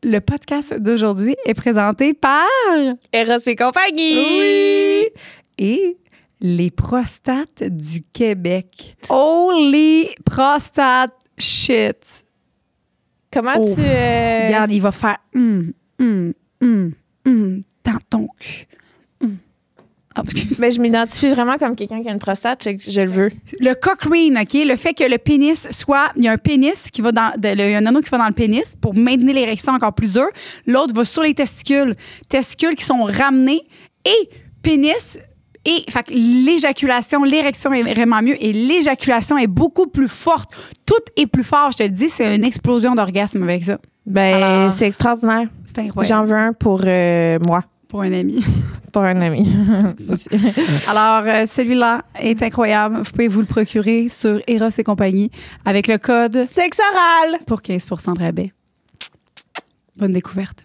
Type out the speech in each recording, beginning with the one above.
Le podcast d'aujourd'hui est présenté par Eros et compagnie. Oui! Et les prostates du Québec. Holy prostate shit! Comment tu... Regarde, il va faire dans ton cul. Ah, mais je m'identifie vraiment comme quelqu'un qui a une prostate, fait que je le veux. Le cock ring, OK? Le fait que le pénis soit... Il y a un pénis qui va dans... Il y a un anneau qui va dans le pénis pour maintenir l'érection encore plus dure. L'autre va sur les testicules. Testicules qui sont ramenés et pénis... Et fait que l'éjaculation, l'érection est vraiment mieux et l'éjaculation est beaucoup plus forte. Tout est plus fort, je te le dis. C'est une explosion d'orgasme avec ça. Ben, alors, c'est extraordinaire. C'est incroyable. J'en veux un pour moi. Pour un ami. Pour un ami. Alors, celui-là est incroyable. Vous pouvez vous le procurer sur Eros et compagnie avec le code Sexe oral pour 15% de rabais. Bonne découverte.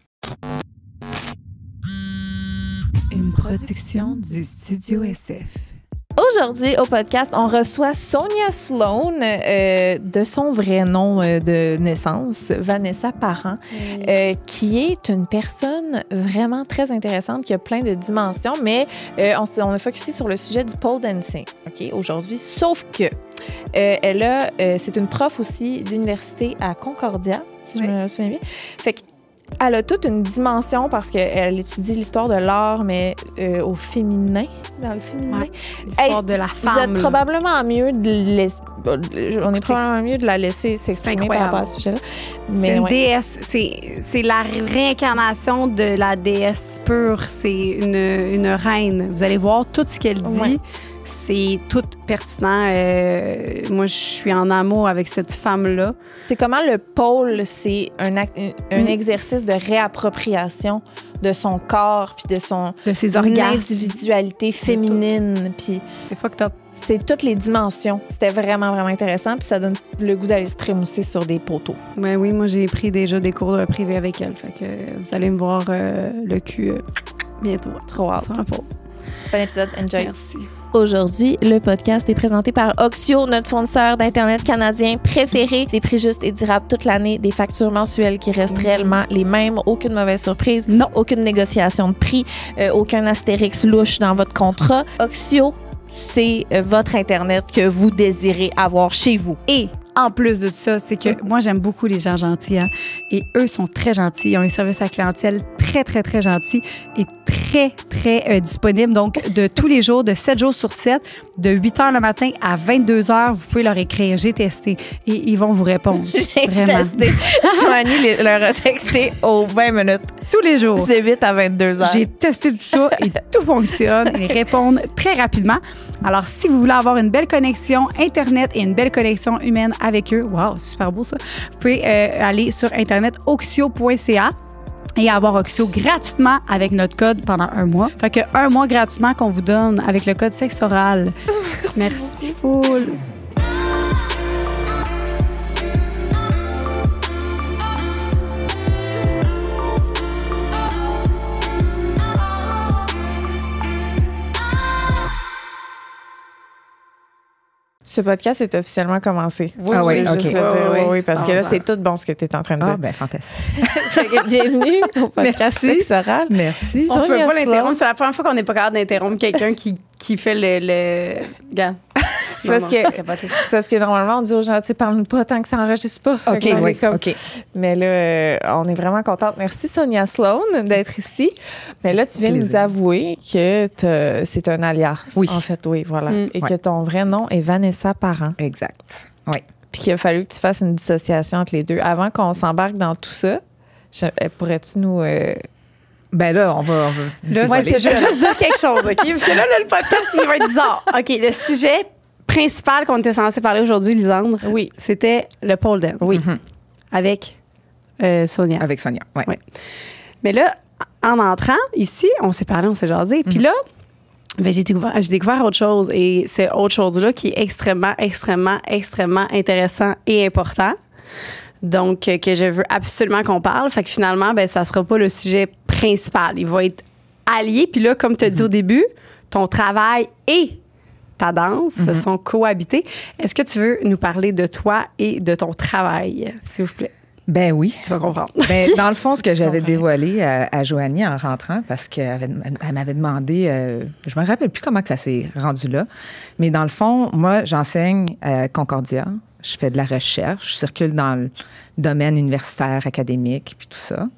Une production du Studio SF. Aujourd'hui, au podcast, on reçoit Sonia Sloan, de son vrai nom de naissance, Vanessa Parent, qui est une personne vraiment très intéressante, qui a plein de dimensions, mais on a focusé sur le sujet du pole dancing, OK, aujourd'hui. Sauf que c'est une prof aussi d'université à Concordia, si je me souviens bien. Fait que elle a toute une dimension parce qu'elle étudie l'histoire de l'art, mais au féminin, dans le féminin. Ouais, l'histoire de la femme. Vous êtes probablement mieux on est probablement mieux de la laisser s'exprimer par rapport à ce sujet-là. Mais c'est une déesse. C'est la réincarnation de la déesse pure. C'est une reine. Vous allez voir tout ce qu'elle dit. Ouais. C'est tout pertinent. Moi, je suis en amour avec cette femme-là. C'est comment le pole, c'est un exercice de réappropriation de son corps puis de ses orgasmes, individualité féminine. Puis c'est fucked up. C'est toutes les dimensions. C'était vraiment, vraiment intéressant. Puis ça donne le goût d'aller se trémousser sur des poteaux. Ben oui, moi, j'ai pris déjà des cours privés avec elle. Fait que vous allez me voir le cul bientôt. Trop hâte. Bon épisode. Enjoy. Merci. Aujourd'hui, le podcast est présenté par Oxio, notre fournisseur d'Internet canadien préféré. Des prix justes et durables toute l'année, des factures mensuelles qui restent réellement les mêmes. Aucune mauvaise surprise, non, aucune négociation de prix, aucun astérix louche dans votre contrat. Oxio, c'est votre Internet que vous désirez avoir chez vous. Et en plus de ça, c'est que moi, j'aime beaucoup les gens gentils. Hein, et eux sont très gentils. Ils ont un service à la clientèle très, très, très gentil et très, très disponible. Donc, de tous les jours, de 7 jours sur 7, de 8 h le matin à 22 h, vous pouvez leur écrire « J'ai testé » et ils vont vous répondre. J'ai testé. Joanie leur a texté aux 20 minutes. Tous les jours. De 8 à 22 h. J'ai testé tout ça et tout fonctionne. Ils répondent très rapidement. Alors, si vous voulez avoir une belle connexion Internet et une belle connexion humaine avec eux, wow, c'est super beau ça, vous pouvez aller sur Internet oxio.ca et avoir Oxio gratuitement avec notre code pendant 1 mois. Fait que 1 mois gratuitement qu'on vous donne avec le code sexe oral. Merci full. Ce podcast est officiellement commencé. Oui, ah oui, OK. Oui, parce que là, c'est tout bon ce que tu es en train de dire. Ah, bien, fantastique. Bienvenue au podcast Sexe oral. Merci. On ne peut pas l'interrompre. C'est la première fois qu'on n'est pas capable d'interrompre quelqu'un qui fait le... Gars. C'est parce que normalement, on dit aux gens, tu sais, parle-nous pas tant que ça n'enregistre pas. OK, oui, OK. Mais là, on est vraiment contente. Merci, Sonia Sloan, d'être ici. Mais là, tu viens de nous avouer que c'est un alias. Oui. En fait, oui, voilà. Et que ton vrai nom est Vanessa Parent. Exact. Oui. Puis qu'il a fallu que tu fasses une dissociation entre les deux. Avant qu'on s'embarque dans tout ça, pourrais-tu nous... Ben là, on va là, je vais juste dire quelque chose, OK? Parce que là, le podcast, il va être bizarre. OK, le sujet principal qu'on était censé parler aujourd'hui, Lisandre, oui, c'était le pole dance. Oui. Avec Sonia. Avec Sonia, oui. Ouais. Mais là, en entrant ici, on s'est parlé, on s'est jasé. Puis là, ben, j'ai découvert autre chose. Et c'est autre chose-là qui est extrêmement, extrêmement, extrêmement intéressant et important. Donc, que je veux absolument qu'on parle. Fait que finalement, ben, ça sera pas le sujet principal. Il va être allié. Puis là, comme tu as dit au début, ton travail et ta danse se sont cohabités. Est-ce que tu veux nous parler de toi et de ton travail, s'il vous plaît? Ben oui. Tu vas comprendre. Ben, dans le fond, ce que Je j'avais comprends. dévoilé à Joanie en rentrant, parce qu'elle m'avait demandé, je me rappelle plus comment que ça s'est rendu là, mais dans le fond, moi, j'enseigne à Concordia. Je fais de la recherche, je circule dans le domaine universitaire, académique, puis tout ça.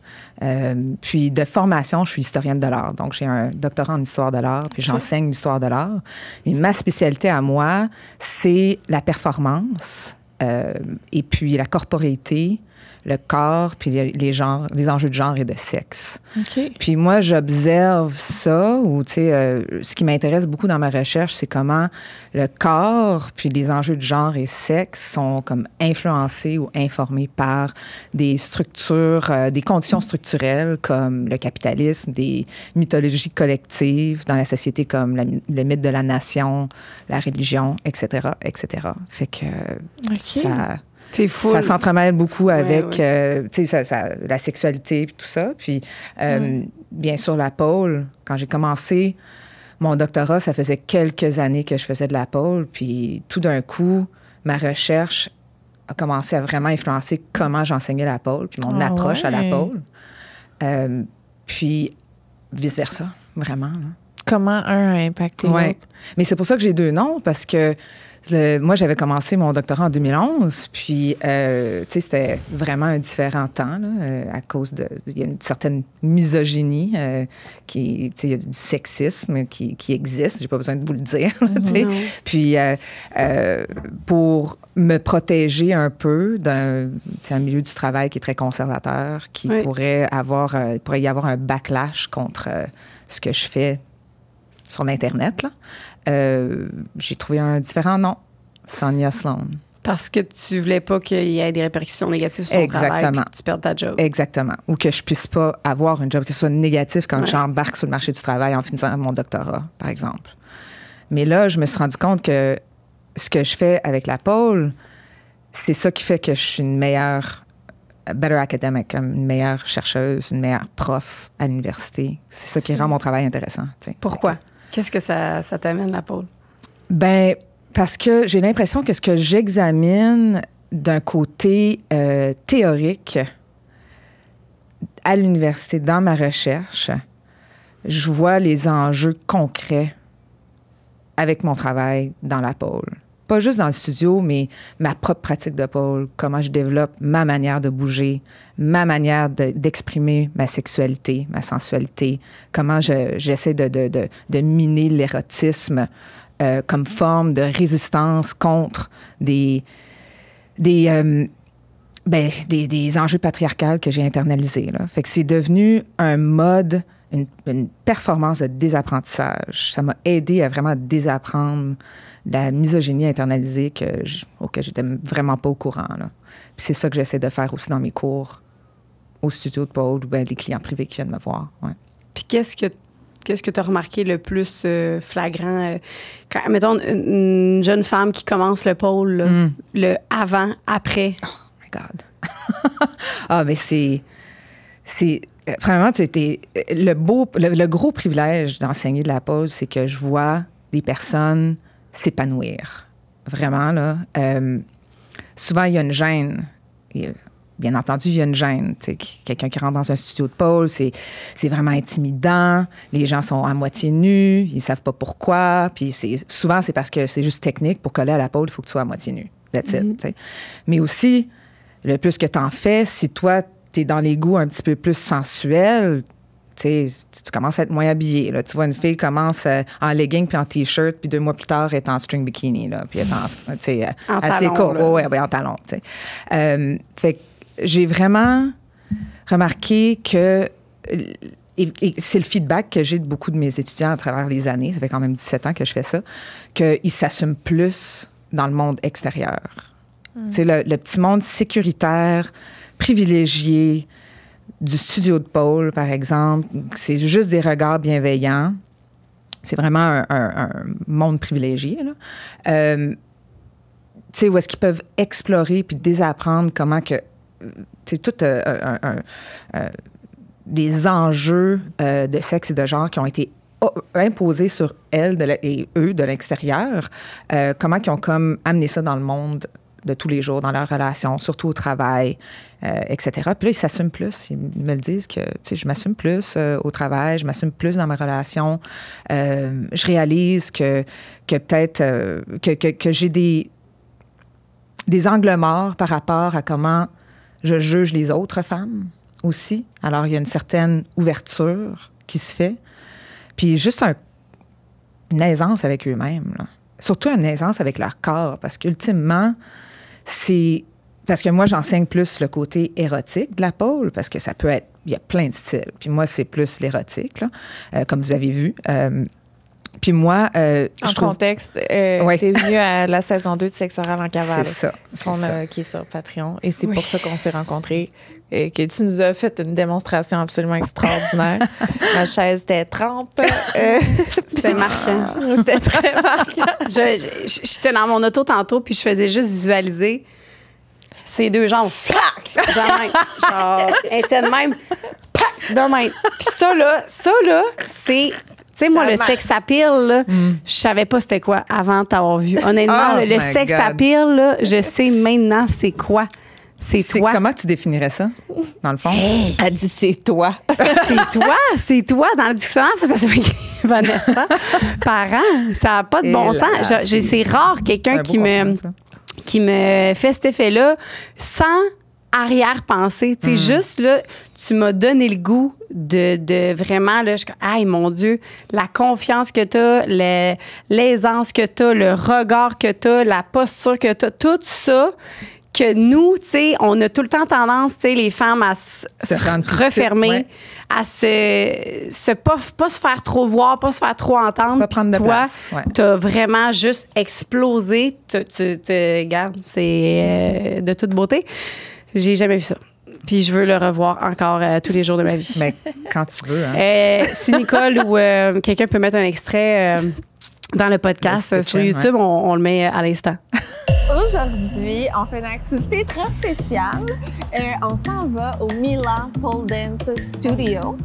Puis de formation, je suis historienne de l'art. Donc, j'ai un doctorat en histoire de l'art, puis j'enseigne l'histoire de l'art. Mais ma spécialité à moi, c'est la performance et puis la corporéité, le corps, puis les genres, les enjeux de genre et de sexe. OK. Puis moi, j'observe ça, ou tu sais, ce qui m'intéresse beaucoup dans ma recherche, c'est comment le corps, puis les enjeux de genre et sexe sont comme influencés ou informés par des structures, des conditions structurelles comme le capitalisme, des mythologies collectives dans la société comme le mythe de la nation, la religion, etc., etc. Fait que ça... C'est fou. Ça s'entremêle beaucoup avec ouais. tu sais, la sexualité et tout ça. Puis, bien sûr, la pole. Quand j'ai commencé mon doctorat, ça faisait quelques années que je faisais de la pole. Puis, tout d'un coup, ma recherche a commencé à vraiment influencer comment j'enseignais la pole, puis mon approche à la pole. Puis, vice-versa, vraiment. Là. Comment un a impacté l'autre? Mais c'est pour ça que j'ai 2 noms, parce que moi, j'avais commencé mon doctorat en 2011, puis, tu sais, c'était vraiment un différent temps, là, à cause de... Il y a une certaine misogynie, tu sais, il y a du sexisme qui existe, j'ai pas besoin de vous le dire, là, tu sais. Puis, pour me protéger un peu d'un milieu du travail qui est très conservateur, qui pourrait y avoir un backlash contre ce que je fais sur l'Internet, là. J'ai trouvé un différent nom, Sonia Sloan. Parce que tu voulais pas qu'il y ait des répercussions négatives sur ton travail, que tu perdes ta job. Exactement. Ou que je puisse pas avoir une job qui soit négative quand j'embarque sur le marché du travail en finissant mon doctorat, par exemple. Mais là, je me suis rendu compte que ce que je fais avec la pole, c'est ça qui fait que je suis une meilleure, better academic, une meilleure chercheuse, une meilleure prof à l'université. C'est ça qui rend mon travail intéressant. T'sais. Pourquoi? Qu'est-ce que ça t'amène, la pole? Ben, parce que j'ai l'impression que ce que j'examine d'un côté théorique à l'université, dans ma recherche, je vois les enjeux concrets avec mon travail dans la pole. Pas juste dans le studio, mais ma propre pratique de pole, comment je développe ma manière de bouger, ma manière d'exprimer ma sexualité, ma sensualité, comment j'essaie de miner l'érotisme comme forme de résistance contre des enjeux patriarcals que j'ai internalisés. Là. Fait que c'est devenu un mode, une performance de désapprentissage. Ça m'a aidé à vraiment désapprendre la misogynie internalisée auquel j'étais vraiment pas au courant. Là. Puis c'est ça que j'essaie de faire aussi dans mes cours au studio de pole ou les clients privés qui viennent me voir. Ouais. Puis qu'est-ce que tu as remarqué le plus flagrant? Quand, mettons, une jeune femme qui commence le pole, là, le avant, après. Oh my God! Ah, mais c'est premièrement, c'était le gros privilège d'enseigner de la pole, c'est que je vois des personnes s'épanouir. Vraiment, là. Souvent, il y a une gêne. Bien entendu, il y a une gêne. Quelqu'un qui rentre dans un studio de pole, c'est vraiment intimidant. Les gens sont à moitié nus. Ils ne savent pas pourquoi. Puis souvent, c'est parce que c'est juste technique. Pour coller à la pole, il faut que tu sois à moitié nu. That's it, t'sais. Mais aussi, le plus que tu en fais, si toi, tu es dans les goûts un petit peu plus sensuels, tu commences à être moins habillé. Là. Tu vois une fille commence en legging puis en T-shirt, puis 2 mois plus tard, elle est en string bikini. Là, puis elle est assez court. Ouais, en talons. Fait que j'ai vraiment remarqué que... Et c'est le feedback que j'ai de beaucoup de mes étudiants à travers les années. Ça fait quand même 17 ans que je fais ça, qu'ils s'assument plus dans le monde extérieur. Tu sais, le petit monde sécuritaire, privilégié, du studio de pole, par exemple, c'est juste des regards bienveillants. C'est vraiment un monde privilégié, là. Tu sais, où est-ce qu'ils peuvent explorer puis désapprendre comment que... Tu sais, tout des enjeux de sexe et de genre qui ont été imposés sur elles et eux de l'extérieur, comment ils ont comme amené ça dans le monde de tous les jours dans leur relation, surtout au travail, etc. Puis là, ils s'assument plus. Ils me le disent que, tu sais, je m'assume plus au travail, je m'assume plus dans ma relation. Je réalise que peut-être que j'ai des angles morts par rapport à comment je juge les autres femmes aussi. Alors, il y a une certaine ouverture qui se fait. Puis juste une aisance avec eux-mêmes, là. Surtout une aisance avec leur corps, parce qu'ultimement, c'est... Parce que moi, j'enseigne plus le côté érotique de la pole, parce que ça peut être... Il y a plein de styles. Puis moi, c'est plus l'érotique, là, comme vous avez vu. Puis moi, en contexte, t'es venue à la saison 2 de Sexe oral en cavale. C'est ça. Qui est sur Patreon. Et c'est pour ça qu'on s'est rencontrés. Et que tu nous as fait une démonstration absolument extraordinaire. Ma chaise était trempe. C'était marquant. C'était très marquant. J'étais dans mon auto tantôt, puis je faisais juste visualiser ces deux jambes. Plac! Genre, elle était de même. Plac! De même. Puis ça, là, c'est... Tu sais, moi, le sex appeal, là, je savais pas c'était quoi avant de t'avoir vu. Honnêtement, le sex appeal, là, je sais maintenant c'est quoi. C'est toi. Comment tu définirais ça, dans le fond? Hey, elle dit c'est toi. C'est toi. Dans le dictionnaire, il faut que ça soit écrit Vanessa. Parent, ça n'a pas de bon sens. C'est rare quelqu'un qui me fait cet effet-là sans arrière-pensée. Tu sais, juste là, tu m'as donné le goût de vraiment, là, je suis comme, aïe, mon Dieu, la confiance que tu as, l'aisance que tu as, le regard que tu as, la posture que tu as, tout ça que nous, tu sais, on a tout le temps tendance, tu sais, les femmes à se refermer, à pas se faire trop voir, pas se faire trop entendre. Pas prendre de place. Toi, t'as vraiment juste explosé. Regarde, c'est de toute beauté. J'ai jamais vu ça. Puis je veux le revoir encore tous les jours de ma vie. Mais quand tu veux. Hein. Si Nicole ou quelqu'un peut mettre un extrait dans le podcast sur YouTube, on le met à l'instant. Aujourd'hui, on fait une activité très spéciale. On s'en va au Milan Pole Dance Studio.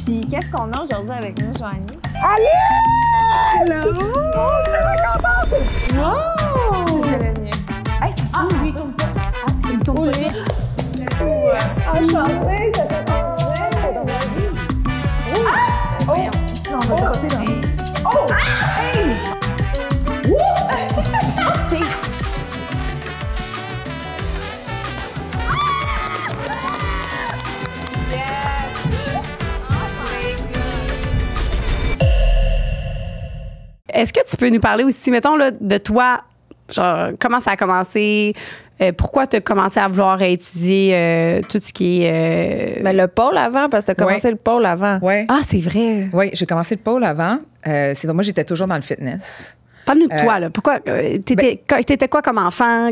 Puis qu'est-ce qu'on a aujourd'hui avec nous, Joanie? Allez! Hello! Oh, je suis vraiment contente! Wow! C'était le mien. Lui, ton pas. Ah, c'est le ton pas. Lui. Enchantée, ça fait plaisir. Voyons. On va dropper dans une... Oh! Hey! Wouh! Est-ce que tu peux nous parler aussi, mettons, là, de toi, genre, comment ça a commencé? Pourquoi tu as commencé à vouloir étudier tout ce qui est... Mais le pôle avant, parce que tu as commencé le pôle avant. Oui. Ah, c'est vrai. Oui, j'ai commencé le pôle avant. Moi, j'étais toujours dans le fitness. Parle-nous de toi, là. Pourquoi? T'étais quoi comme enfant?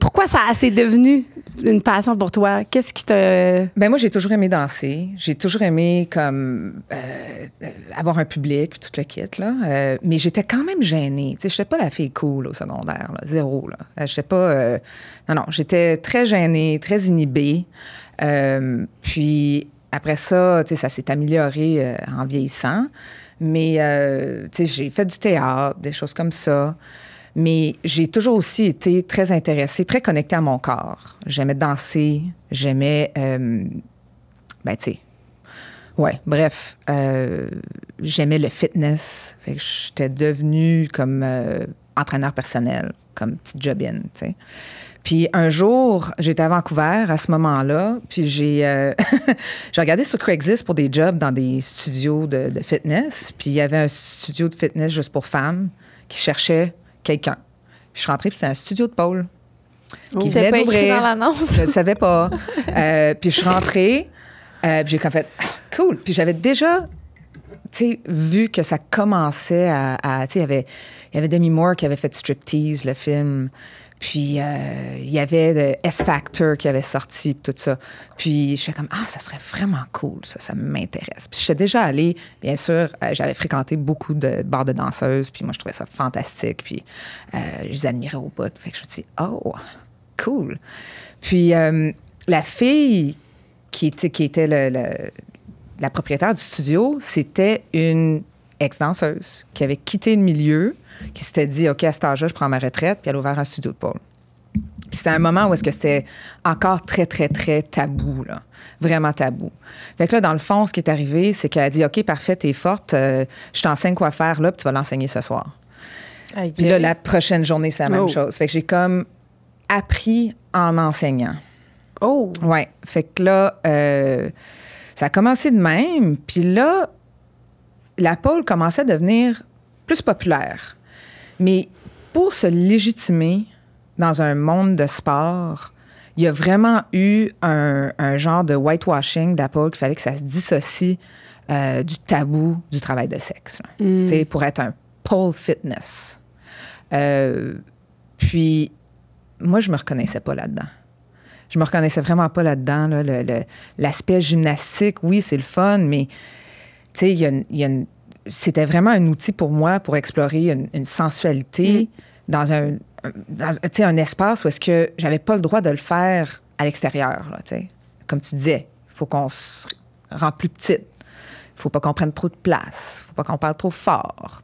Pourquoi ça s'est devenu une passion pour toi? Qu'est-ce qui t'a... Ben moi, j'ai toujours aimé danser. J'ai toujours aimé comme avoir un public, tout le kit, là. Mais j'étais quand même gênée. Tu sais, je n'étais pas la fille cool au secondaire, là. Zéro, là. Je n'étais pas... Non, j'étais très gênée, très inhibée. Puis après ça, tu sais, ça s'est amélioré en vieillissant. Mais, tu sais, j'ai fait du théâtre, des choses comme ça. Mais j'ai toujours aussi été très intéressée, très connectée à mon corps. J'aimais danser, j'aimais... tu sais... Ouais, bref. J'aimais le fitness. Fait que j'étais devenue comme entraîneur personnel, comme petite jobine, tu sais. Puis un jour, j'étais à Vancouver à ce moment-là, puis j'ai regardé sur Craigslist pour des jobs dans des studios de fitness, puis il y avait un studio de fitness juste pour femmes qui cherchait quelqu'un. Puis je suis rentrée, puis c'était un studio de pole qui venait d'ouvrir. Dans l'annonce. Je ne savais pas. Puis je suis rentrée, puis j'ai comme fait « cool ». Puis j'avais déjà... Tu sais, vu que ça commençait à tu sais, il y avait Demi Moore qui avait fait Striptease, le film. Puis, il y avait S-Factor qui avait sorti, tout ça. Puis, je suis comme, ça serait vraiment cool, ça m'intéresse. Puis, j'étais déjà allée, bien sûr, j'avais fréquenté beaucoup de bars de danseuses, puis moi, je trouvais ça fantastique, puis je les admirais au bout. Fait que je me suis dit, oh, cool. Puis, la fille qui était la propriétaire du studio, c'était une ex-danseuse, qui avait quitté le milieu, qui s'était dit, OK, à cet âge-là, je prends ma retraite, puis elle a ouvert un studio de pole. Puis c'était un moment où est-ce que c'était encore très, très, très tabou, là. Vraiment tabou. Fait que là, dans le fond, ce qui est arrivé, c'est qu'elle a dit, OK, parfait, t'es forte, je t'enseigne quoi faire là, puis tu vas l'enseigner ce soir. Puis là, la prochaine journée, c'est la même chose. Fait que j'ai comme appris en enseignant. Oh! Ouais. Fait que là, ça a commencé de même. Puis là, la pole commençait à devenir plus populaire. Mais pour se légitimer dans un monde de sport, il y a vraiment eu un genre de whitewashing de la pole qu'il fallait que ça se dissocie du tabou du travail de sexe. Tu sais, pour être un pole fitness. Puis, moi, je me reconnaissais pas là-dedans. Je me reconnaissais vraiment pas là-dedans. Là, l'aspect gymnastique, oui, c'est le fun, mais tu sais, c'était vraiment un outil pour moi pour explorer une sensualité dans un espace où est-ce que j'avais pas le droit de le faire à l'extérieur. Là, comme tu disais, il faut qu'on se rende plus petite. Il faut pas qu'on prenne trop de place. Il faut pas qu'on parle trop fort.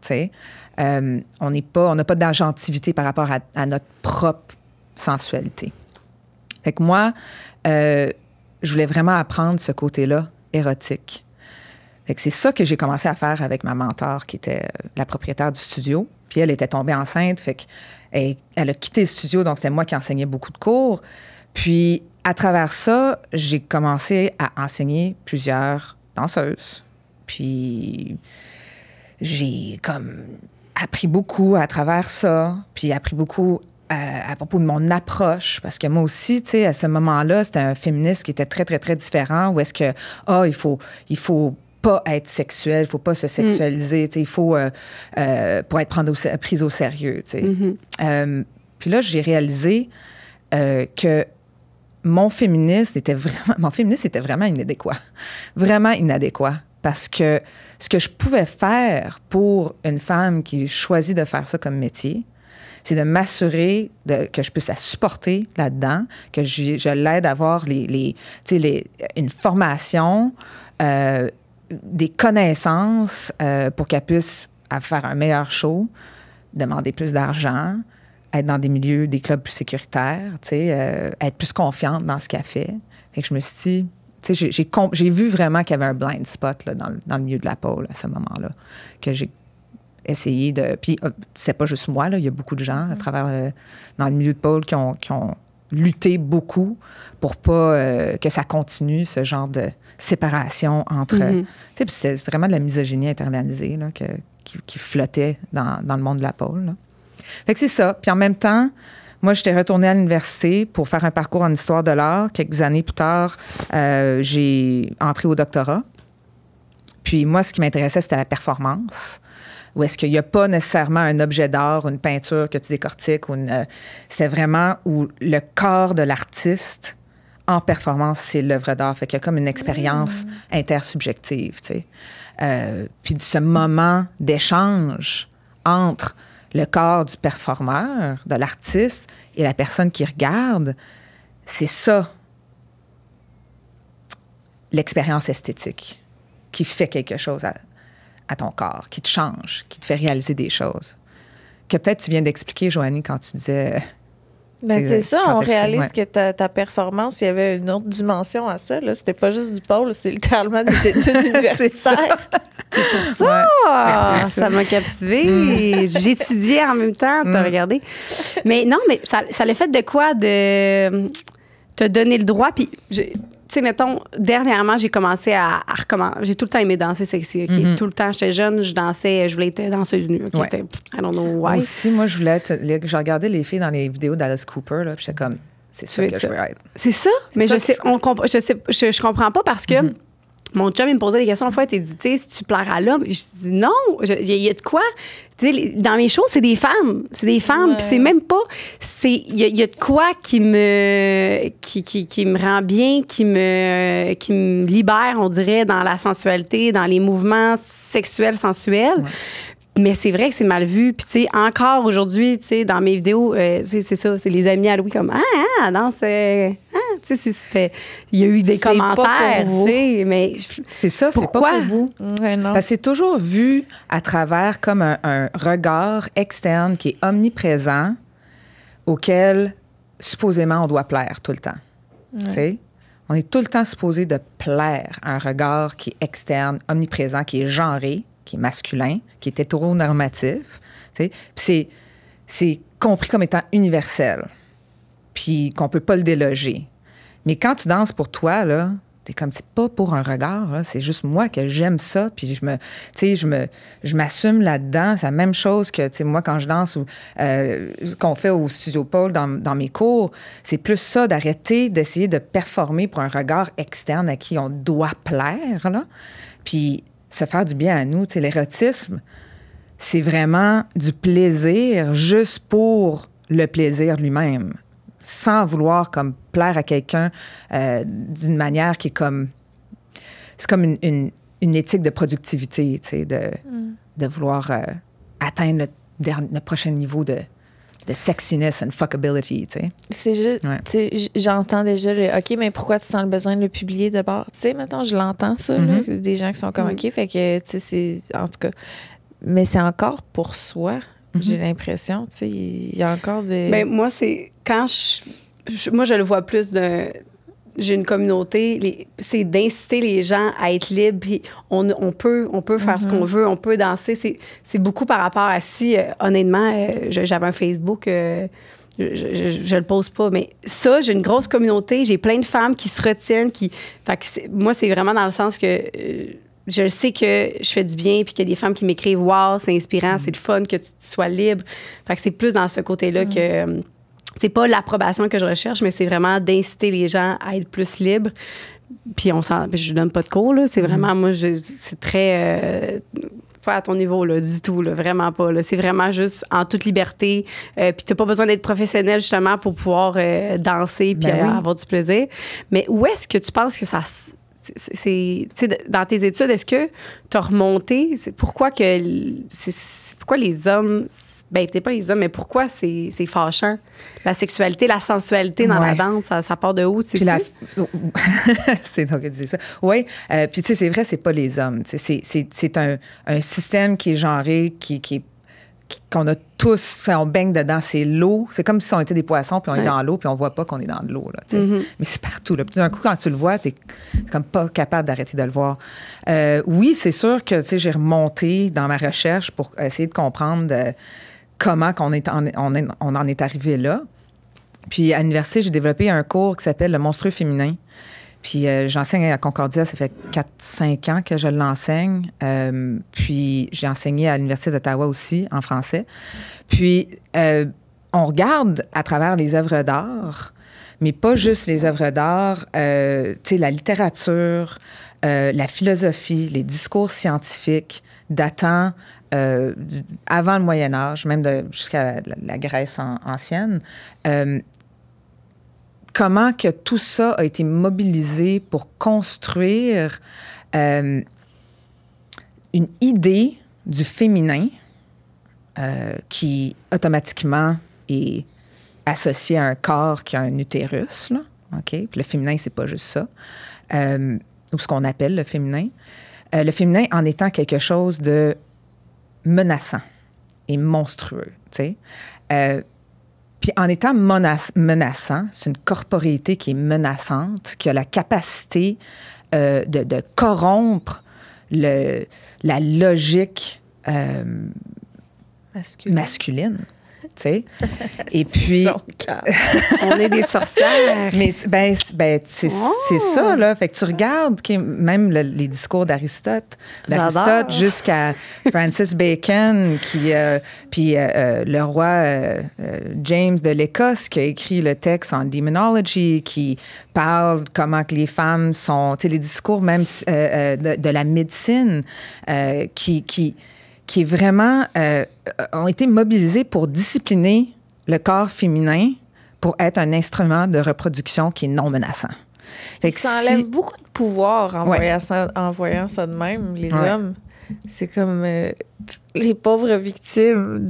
On n'a pas d'agentivité par rapport à notre propre sensualité. Fait que moi, je voulais vraiment apprendre ce côté-là érotique. Fait que c'est ça que j'ai commencé à faire avec ma mentor, qui était la propriétaire du studio. Puis elle était tombée enceinte, fait qu'elle a quitté le studio, donc c'était moi qui enseignais beaucoup de cours. Puis à travers ça, j'ai commencé à enseigner plusieurs danseuses. Puis j'ai comme appris beaucoup à travers ça, puis appris beaucoup à propos de mon approche, parce que moi aussi, tu sais, à ce moment-là, c'était un féministe qui était très, très, très différent, où est-ce que, il faut pas être sexuel, il faut pas se sexualiser, tu sais, il faut, pour être prise au sérieux, tu sais. Puis là, j'ai réalisé que mon féminisme était vraiment inadéquat. Vraiment inadéquat. Parce que ce que je pouvais faire pour une femme qui choisit de faire ça comme métier, c'est de m'assurer que je puisse la supporter là-dedans, que je l'aide à avoir une formation, des connaissances pour qu'elle puisse faire un meilleur show, demander plus d'argent, être dans des clubs plus sécuritaires, être plus confiante dans ce qu'elle fait. Fait que je me suis dit, tu sais, j'ai vu vraiment qu'il y avait un blind spot là, dans le milieu de la pole à ce moment-là, que j'ai essayé de... Puis c'est pas juste moi, là, il y a beaucoup de gens à travers dans le milieu de pole qui ont lutté beaucoup pour pas que ça continue, ce genre de séparation entre... Tu sais, puis c'était vraiment de la misogynie internalisée là, qui flottait dans le monde de la pole. Là. Fait que c'est ça. Puis en même temps, moi, j'étais retournée à l'université pour faire un parcours en histoire de l'art. Quelques années plus tard, j'ai entré au doctorat. Puis moi, ce qui m'intéressait, c'était la performance. Où est-ce qu'il n'y a pas nécessairement un objet d'art, une peinture que tu décortiques. C'était vraiment où le corps de l'artiste en performance, c'est l'œuvre d'art. Fait qu'il y a comme une expérience intersubjective, tu sais. Puis ce moment d'échange entre le corps du performeur, de l'artiste et la personne qui regarde, c'est ça, l'expérience esthétique qui fait quelque chose à ton corps, qui te change, qui te fait réaliser des choses. Que peut-être tu viens d'expliquer, Joanie, quand tu disais... Ben, c'est ça, on réalise que ta performance, il y avait une autre dimension à ça. Là. C'était pas juste du pôle, c'est littéralement des études universitaires. C'est pour ça! Ouais, ça m'a captivée. J'étudiais en même temps, t'as regardé. Mais non, mais ça l'a fait de quoi de te donner le droit. Puis, tu sais, mettons, dernièrement, j'ai commencé à recommencer. J'ai tout le temps aimé danser sexy. Okay? Tout le temps, j'étais jeune, je dansais, je voulais être danseuse nue. Okay? C'était, I don't know why. Moi aussi, moi, je voulais être. Je regardais les filles dans les vidéos d'Alice Cooper, là, puis j'étais comme, c'est ça que je veux être. C'est ça? Mais je comprends pas parce que. Mon chum, il me posait des questions. Une fois, il dit, tu sais, si tu plais à l'homme. Je dis, non, il y a de quoi. Tu sais, dans mes shows, c'est des femmes. C'est des femmes. Ouais. Puis c'est même pas. Il y a de quoi qui me rend bien, qui me libère, on dirait, dans la sensualité, dans les mouvements sexuels, sensuels. Ouais. Mais c'est vrai que c'est mal vu. Puis, tu sais, encore aujourd'hui, tu sais, dans mes vidéos, c'est ça. C'est les amis à Louis comme, danse. Tu sais, il y a eu des C'est pas commentaires, pour vous. tu sais, mais C'est ça, c'est pas Pourquoi? pour vous. Ouais, non. Parce que c'est toujours vu à travers comme un regard externe qui est omniprésent auquel, supposément, on doit plaire tout le temps. Tu sais? On est tout le temps supposé de plaire à un regard qui est externe, omniprésent, qui est genré, qui est masculin, qui est hétéronormatif. Tu sais? Puis c'est compris comme étant universel, puis qu'on peut pas le déloger. Mais quand tu danses pour toi, là, t'es comme, c'est pas pour un regard, là, c'est juste moi que j'aime ça, puis je m'assume là-dedans. C'est la même chose que, tu sais, moi, quand je danse ou ce qu'on fait au Studio Paul dans mes cours, c'est plus ça, d'arrêter d'essayer de performer pour un regard externe à qui on doit plaire, là, puis se faire du bien à nous. Tu sais, l'érotisme, c'est vraiment du plaisir juste pour le plaisir lui-même, sans vouloir comme plaire à quelqu'un d'une manière qui est comme... C'est comme une éthique de productivité, tu sais, de vouloir atteindre le prochain niveau de sexiness and fuckability, tu sais. C'est juste, Ouais. tu sais, j'entends déjà le OK, mais pourquoi tu sens le besoin de le publier d'abord? Tu sais, maintenant, je l'entends, ça, là, des gens qui sont comme OK, fait que, tu sais, c'est. En tout cas. Mais c'est encore pour soi, j'ai l'impression, tu sais. Il y a encore des. ben, moi, c'est quand moi, je le vois plus j'ai une communauté, c'est d'inciter les gens à être libres. Puis on peut faire ce qu'on veut, on peut danser. C'est beaucoup par rapport à si, honnêtement, j'avais un Facebook, je le pose pas, mais ça, j'ai une grosse communauté, j'ai plein de femmes qui se retiennent, fait que moi, c'est vraiment dans le sens que je sais que je fais du bien, puis qu'il y a des femmes qui m'écrivent « Wow, c'est inspirant, c'est le fun que tu sois libre ». Fait que c'est plus dans ce côté-là que... c'est pas l'approbation que je recherche, mais c'est vraiment d'inciter les gens à être plus libres. Puis je donne pas de cours, là. C'est vraiment, moi, c'est très... pas à ton niveau, là, du tout, là, vraiment pas. Là. C'est vraiment juste en toute liberté. Puis t'as pas besoin d'être professionnel, justement, pour pouvoir danser puis avoir du plaisir. Mais où est-ce que tu penses que ça... tu sais, dans tes études, est-ce que tu as remonté? Pourquoi les hommes... Ben, peut-être pas les hommes, mais pourquoi c'est fâchant? La sexualité, la sensualité dans la danse, ça part de où? Puis c'est donc que tu dis ça. Oui. Puis, tu sais, c'est vrai, c'est pas les hommes. C'est un système qui est genré, qu'on a tous, on baigne dedans, c'est l'eau. C'est comme si on était des poissons, puis on est dans l'eau, puis on voit pas qu'on est dans de l'eau. Là, mais c'est partout. Là. Puis d'un coup, quand tu le vois, t'es comme pas capable d'arrêter de le voir. Oui, c'est sûr que j'ai remonté dans ma recherche pour essayer de comprendre comment on en est arrivé là. Puis à l'université, j'ai développé un cours qui s'appelle le monstrueux féminin. Puis j'enseigne à Concordia, ça fait 4-5 ans que je l'enseigne. Puis j'ai enseigné à l'Université d'Ottawa aussi, en français. Puis on regarde à travers les œuvres d'art, mais pas juste les œuvres d'art, tu sais, la littérature, la philosophie, les discours scientifiques datant avant le Moyen Âge, même jusqu'à la Grèce ancienne. Comment que tout ça a été mobilisé pour construire une idée du féminin qui, automatiquement, est associée à un corps qui a un utérus, là, OK? Puis le féminin, c'est pas juste ça. Ou ce qu'on appelle le féminin. Le féminin en étant quelque chose de menaçant et monstrueux, tu sais. Puis en étant menaçant, c'est une corporéité qui est menaçante, qui a la capacité de corrompre la logique masculine. Tu sais. Et puis... on est des sorcières. Mais c'est ça, là. Fait que tu regardes même les discours d'Aristote jusqu'à Francis Bacon, puis le roi James de l'Écosse qui a écrit le texte en Demonology, qui parle comment que les femmes sont... Tu sais, les discours même de la médecine qui est vraiment ont été mobilisés pour discipliner le corps féminin pour être un instrument de reproduction qui est non menaçant. Fait que ça enlève beaucoup de pouvoir en voyant ça de même, les hommes. C'est comme les pauvres victimes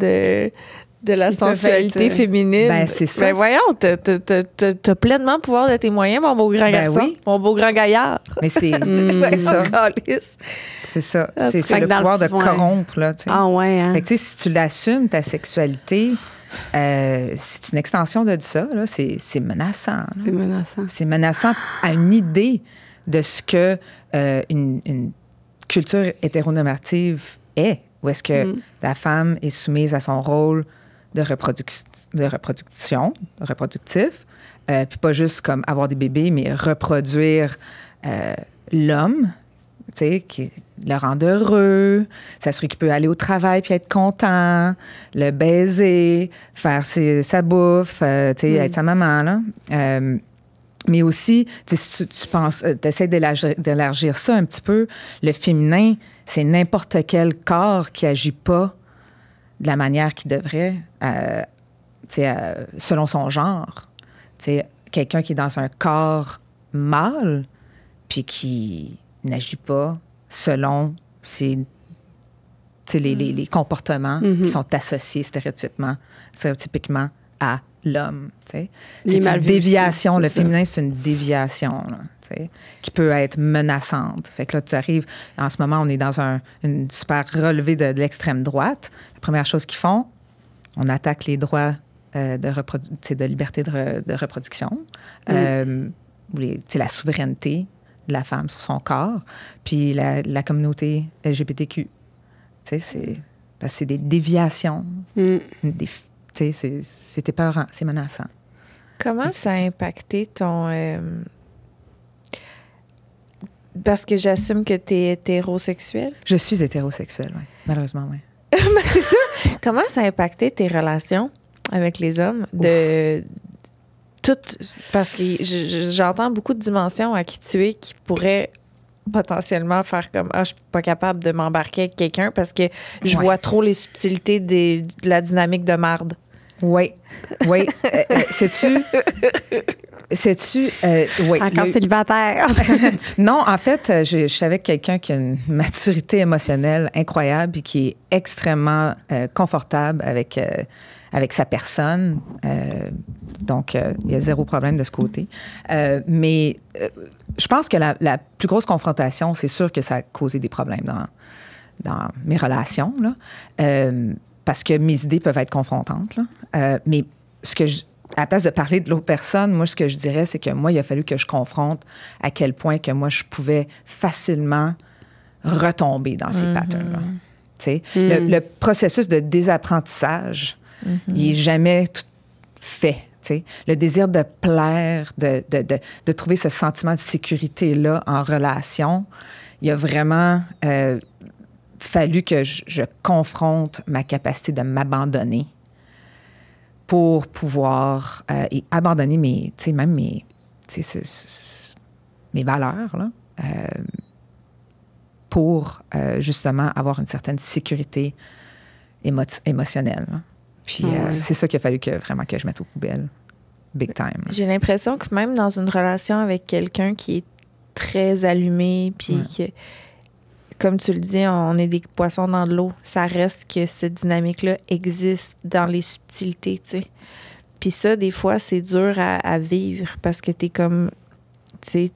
de la Ils peuvent sensualité être, féminine. Ben, c'est ça. Ben voyons, t'as pleinement pouvoir de tes moyens, mon beau grand garçon. Oui. Mon beau grand gaillard. Mais c'est ça. C'est ça. C'est Fait le que dans pouvoir le de fond, corrompre, là, tu sais. Ah ouais, hein? Fait que, tu sais, si tu l'assumes, ta sexualité, c'est une extension de ça, là. C'est menaçant. Là. C'est menaçant. C'est menaçant à une idée de ce que une culture hétéronormative est. Où est-ce que la femme est soumise à son rôle de reproduction, reproductif, puis pas juste comme avoir des bébés, mais reproduire l'homme, tu sais, qui le rend heureux, s'assurer qu'il peut aller au travail puis être content, le baiser, faire sa bouffe, tu sais, être sa maman, là. Mais aussi, si tu penses, t'essaies d'élargir ça un petit peu, le féminin, c'est n'importe quel corps qui agit pas de la manière qu'il devrait, selon son genre. T'sais, quelqu'un qui est dans un corps mâle, puis qui n'agit pas selon les comportements qui sont associés stéréotypiquement à l'homme. C'est une déviation. Le féminin, c'est une déviation là, qui peut être menaçante. Fait que là, tu arrives, en ce moment, on est dans une super relevée de l'extrême droite. La première chose qu'ils font, on attaque les droits de liberté de reproduction, la souveraineté de la femme sur son corps, puis la communauté LGBTQ. C'est des déviations. C'est épeurant, c'est menaçant. Comment ça a impacté ton... Parce que j'assume que tu es hétérosexuel. Je suis hétérosexuelle, oui. Malheureusement, oui. C'est ça. Comment ça a impacté tes relations avec les hommes? Parce que j'entends beaucoup de dimensions à qui tu es qui pourraient potentiellement faire comme je suis pas capable de m'embarquer avec quelqu'un parce que je vois trop les subtilités de la dynamique de marde. Oui. Sais-tu oui. Encore célibataire. Non, en fait, je suis avec quelqu'un qui a une maturité émotionnelle incroyable et qui est extrêmement confortable avec sa personne. Donc, il y a zéro problème de ce côté. Mais je pense que la plus grosse confrontation, c'est sûr que ça a causé des problèmes dans mes relations, là. Parce que mes idées peuvent être confrontantes, là. Mais à la place de parler de l'autre personne, moi, ce que je dirais, c'est que moi, il a fallu que je confronte à quel point que moi, je pouvais facilement retomber dans ces patterns-là. Tu sais, le processus de désapprentissage, il n'est jamais tout fait. T'sais. Le désir de plaire, de trouver ce sentiment de sécurité-là en relation, il a vraiment fallu que je confronte ma capacité de m'abandonner pour pouvoir et abandonner mes valeurs là, pour justement avoir une certaine sécurité émotionnelle. Là. Puis c'est ça qu'il a fallu que je mette aux poubelles. Big time. Là. J'ai l'impression que même dans une relation avec quelqu'un qui est très allumé, puis que, comme tu le dis, on est des poissons dans de l'eau, ça reste que cette dynamique-là existe dans les subtilités, tu sais. Puis ça, des fois, c'est dur à vivre parce que t'es comme... Tu sais,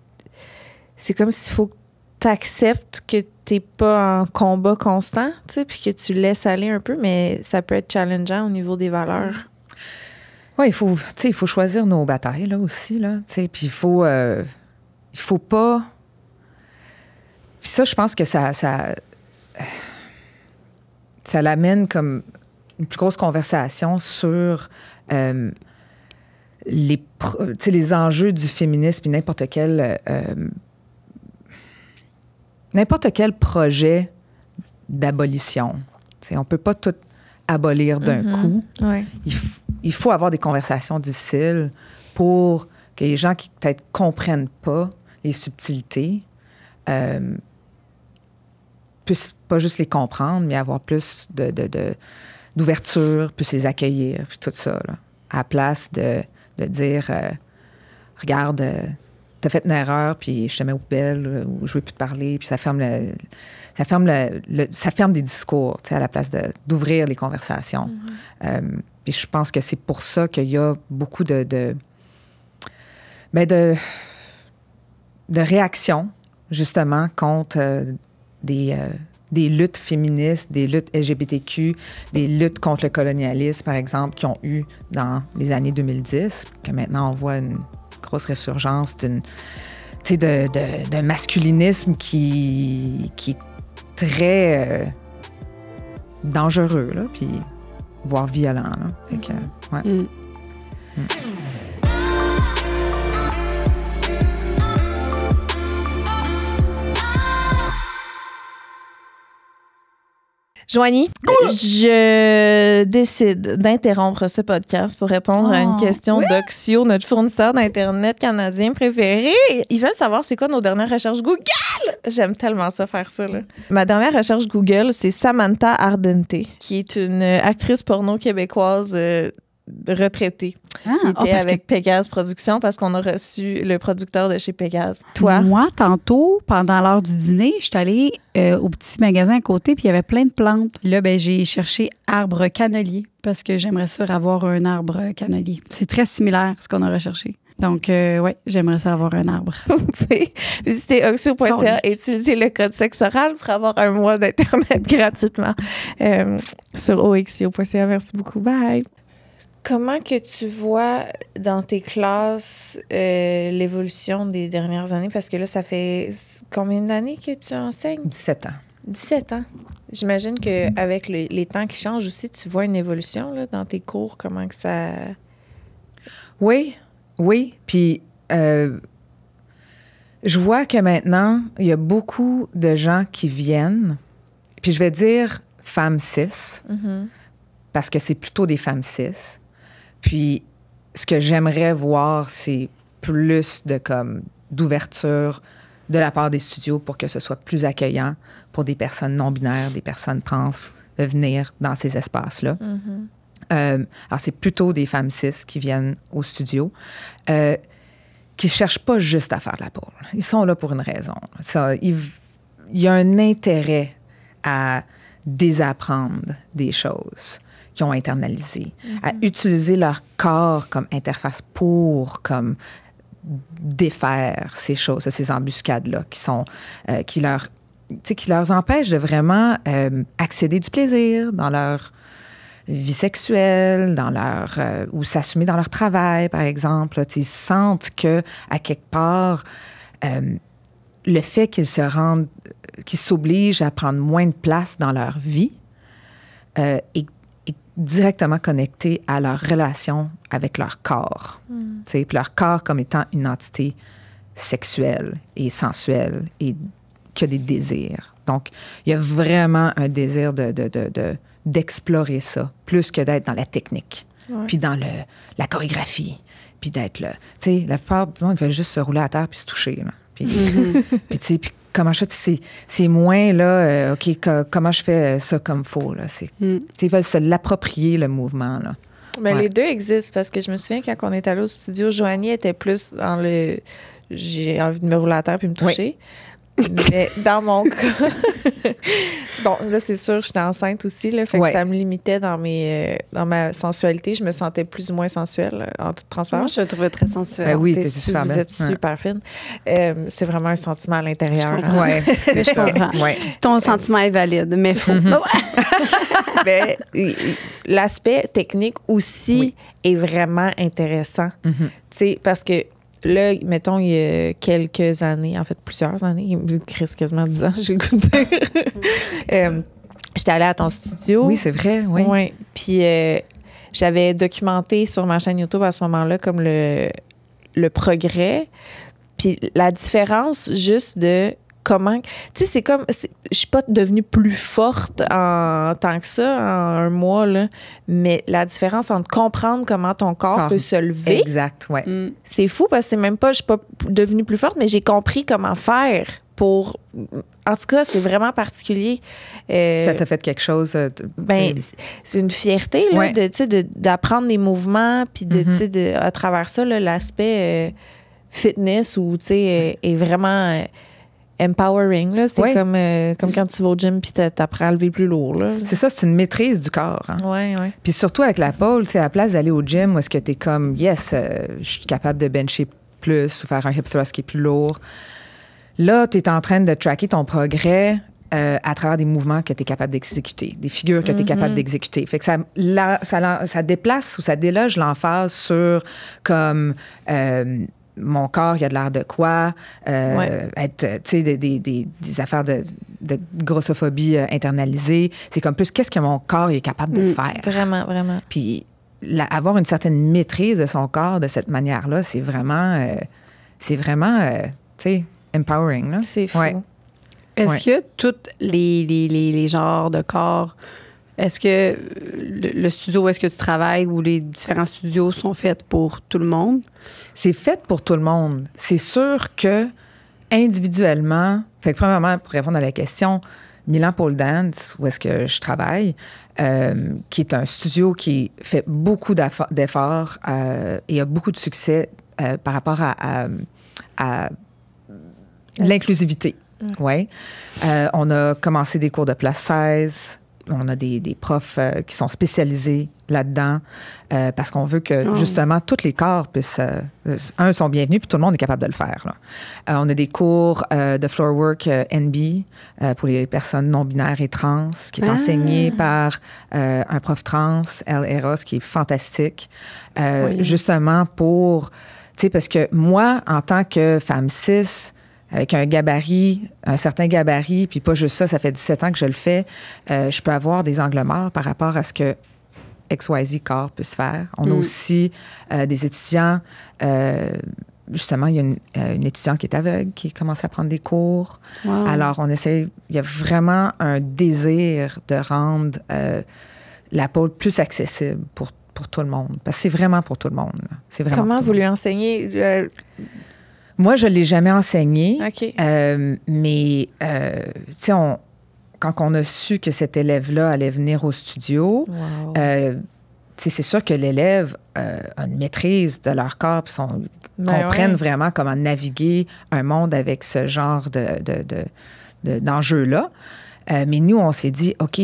c'est comme s'il faut que t'acceptes que t'es pas en combat constant, tu sais, puis que tu laisses aller un peu, mais ça peut être challengeant au niveau des valeurs. Oui, il faut choisir nos batailles, là, aussi, là, tu sais, puis il faut pas... Puis ça, je pense que ça l'amène comme une plus grosse conversation sur les enjeux du féminisme et n'importe quel projet d'abolition. T'sais, on peut pas tout abolir d'un coup. Ouais. Il faut avoir des conversations difficiles pour que les gens qui peut-être comprennent pas les subtilités puissent pas juste les comprendre, mais avoir plus d'ouverture, puissent les accueillir, puis tout ça, là, à la place de dire regarde, t'as fait une erreur, puis je te mets aux poubelles, ou je veux plus te parler, puis ça ferme des discours, tu sais, à la place d'ouvrir les conversations. Puis je pense que c'est pour ça qu'il y a beaucoup de réactions, justement, contre des luttes féministes, des luttes LGBTQ, des luttes contre le colonialisme, par exemple, qui ont eu dans les années 2010, que maintenant on voit une grosse résurgence d'un masculinisme qui est très dangereux, là, puis voire violent. Là. Fait que, ouais. Joanie, je décide d'interrompre ce podcast pour répondre à une question d'Oxio, notre fournisseur d'Internet canadien préféré. Ils veulent savoir c'est quoi nos dernières recherches Google. J'aime tellement ça, faire ça. Là. Ma dernière recherche Google, c'est Samantha Ardente, qui est une actrice porno québécoise retraitée, qui était avec Pégase Productions parce qu'on a reçu le producteur de chez Pégase. Toi? Moi, tantôt, pendant l'heure du dîner, je suis allée au petit magasin à côté, puis il y avait plein de plantes. Là, j'ai cherché arbre cannelier parce que j'aimerais ça avoir un arbre cannelier. C'est très similaire à ce qu'on a recherché. Donc, oui, j'aimerais ça avoir un arbre. Vous pouvez visiter oxio.ca et utiliser le code sexoral pour avoir un mois d'Internet gratuitement sur oxio.ca. Merci beaucoup. Bye! Comment que tu vois dans tes classes l'évolution des dernières années? Parce que là, ça fait combien d'années que tu enseignes? 17 ans. 17 ans. J'imagine qu'avec les temps qui changent aussi, tu vois une évolution là, dans tes cours. Comment que ça... Oui. Puis, je vois que maintenant, il y a beaucoup de gens qui viennent, puis je vais dire femmes cis, parce que c'est plutôt des femmes cis. Puis, ce que j'aimerais voir, c'est plus d'ouverture de la part des studios pour que ce soit plus accueillant pour des personnes non-binaires, des personnes trans, de venir dans ces espaces-là. Alors, c'est plutôt des femmes cis qui viennent au studio, qui ne cherchent pas juste à faire de la pole. Ils sont là pour une raison. Il y a un intérêt à désapprendre des choses qui ont internalisé, à utiliser leur corps comme interface pour défaire ces choses, ces embuscades-là qui leur empêchent de vraiment accéder du plaisir dans leur vie sexuelle, ou s'assumer dans leur travail, par exemple. Ils sentent que, à quelque part, le fait qu'ils s'obligent à prendre moins de place dans leur vie est directement connecté à leur relation avec leur corps. Puis leur corps comme étant une entité sexuelle et sensuelle et qui a des désirs. Donc, il y a vraiment un désir d'explorer ça, plus que d'être dans la technique, puis dans la chorégraphie, puis d'être là. Tu sais, la plupart du monde veut juste se rouler à terre puis se toucher. Là. Puis, puis tu sais, comment je fais, c'est moins, là, OK, comment je fais ça comme faut, là. Ils veulent se l'approprier, le mouvement, là. Mais les deux existent, parce que je me souviens, quand on est allé au studio, Joanie était plus dans le « j'ai envie de me rouler à terre puis me toucher ». Mais dans mon cas, bon, là, c'est sûr, j'étais enceinte aussi, là, fait que ça me limitait dans ma sensualité. Je me sentais plus ou moins sensuelle, en toute transparence. Moi, je te trouvais très sensuelle. Ben oui, t'es super belle. Vous êtes super fine. C'est vraiment un sentiment à l'intérieur. Oui, c'est ça. Ton sentiment est valide, mais faux. Mais l'aspect technique aussi est vraiment intéressant. Tu sais, parce que là, mettons, il y a quelques années, en fait, plusieurs années, il me reste quasiment 10 ans, j'ai le goût de dire. J'étais allée à ton studio. Oui, c'est vrai, oui. Ouais. Puis j'avais documenté sur ma chaîne YouTube à ce moment-là comme le progrès. Puis la différence juste de comment... Tu sais, c'est comme... Je suis pas devenue plus forte en tant que ça, en un mois, là, mais la différence entre comprendre comment ton corps peut se lever... Exact, oui. C'est fou parce que c'est même pas... Je suis pas devenue plus forte, mais j'ai compris comment faire pour... En tout cas, c'est vraiment particulier. Ça t'a fait quelque chose... c'est une fierté, là, d'apprendre des mouvements, puis à travers ça, là, l'aspect... fitness où, tu sais, est vraiment empowering, là. C'est Ouais. comme quand tu vas au gym puis t'apprends à lever plus lourd, là. C'est ça, c'est une maîtrise du corps. Hein. Ouais. Puis surtout avec la pole, tu sais, à la place d'aller au gym où est-ce que tu es comme, yes, je suis capable de bencher plus ou faire un hip thrust qui est plus lourd. Là, tu es en train de tracker ton progrès à travers des mouvements que tu es capable d'exécuter, des figures que tu es capable d'exécuter. Fait que ça déplace ou ça déloge l'emphase sur comme mon corps, il y a de l'air de quoi, être, tu sais, des affaires de grossophobie internalisée. C'est comme plus qu'est-ce que mon corps est capable de faire. Vraiment. Puis avoir une certaine maîtrise de son corps de cette manière-là, c'est vraiment, tu sais, empowering. Là. C'est fou. Ouais. Est-ce que tous les genres de corps, est-ce que le studio où est-ce que tu travailles ou les différents studios sont faits pour tout le monde? C'est fait pour tout le monde. C'est sûr que individuellement, fait que premièrement, pour répondre à la question, Milan Pole Dance, où est-ce que je travaille, qui est un studio qui fait beaucoup d'efforts et a beaucoup de succès par rapport à l'inclusivité. Ouais. On a commencé des cours de place 16. On a des profs qui sont spécialisés là-dedans parce qu'on veut que, justement, tous les corps puissent... sont bienvenus, puis tout le monde est capable de le faire. Là. On a des cours de floor work NB pour les personnes non-binaires et trans, qui est enseigné par un prof trans, Elle Eros, qui est fantastique, justement pour... Tu sais, parce que moi, en tant que femme cis... avec un certain gabarit, puis pas juste ça fait 17 ans que je le fais, je peux avoir des angles morts par rapport à ce que XYZ corps puisse faire. On a aussi des étudiants, justement, il y a une étudiante qui est aveugle, qui commence à prendre des cours. Wow. Alors, il y a vraiment un désir de rendre la pole plus accessible pour tout le monde. Parce que c'est vraiment pour tout le monde. Là. C'est vraiment Comment vous lui enseignez? Moi, je ne l'ai jamais enseigné, OK. mais, tu sais, quand on a su que cet élève-là allait venir au studio, Wow. tu sais, c'est sûr que l'élève a une maîtrise de leur corps, puis comprennent vraiment comment naviguer un monde avec ce genre d'enjeux-là. Mais nous, on s'est dit, OK,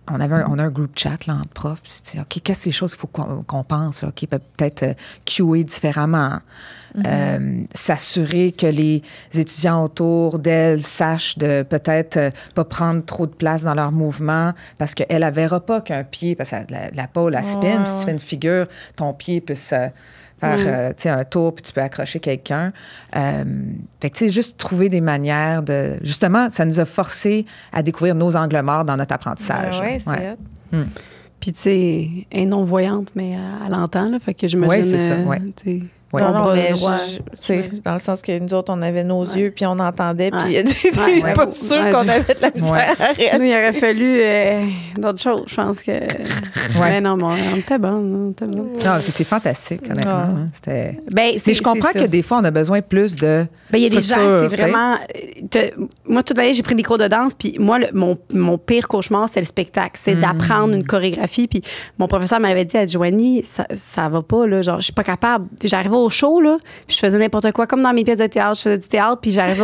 on a un groupe chat là, entre profs. Puis c'est, OK, qu'est-ce que c'est des choses qu'il faut qu'on pense? Là? OK, peut-être QA différemment. S'assurer que les étudiants autour d'elle sachent de peut-être pas prendre trop de place dans leur mouvement parce qu'elle ne verra pas qu'un pied, parce que la pole, la spin, si tu fais une figure, ton pied peut se faire tu sais, un tour puis tu peux accrocher quelqu'un. Fait que tu sais, juste trouver des manières de... Justement, ça nous a forcé à découvrir nos angles morts dans notre apprentissage. Oui, c'est hot. Puis tu sais, elle est non-voyante, mais elle entend, là, fait que j'imagine... Oui, c'est ça, ouais. Tu sais, Ouais. ton Non, bras mais droit, dans le sens que nous autres, on avait nos yeux, puis on entendait, puis il y a Ouais. pas sûr qu'on avait de la misère à réaliser. Nous, il aurait fallu d'autres choses, je pense que... Mais non, mais on était bon. Non, c'était fantastique, honnêtement. Hein. C'était... Ben, Mais je comprends que des fois, on a besoin plus de ben, il y a des gens, structure, c'est vraiment... Moi, toute l'année, j'ai pris des cours de danse, puis moi, mon pire cauchemar, c'est le spectacle. C'est d'apprendre une chorégraphie. Puis mon professeur m'avait dit, Joanie, ça va pas, là. Genre, je suis pas capable. J'arrivais au show, là, puis je faisais n'importe quoi, comme dans mes pièces de théâtre. Je faisais du théâtre, puis j'arrivais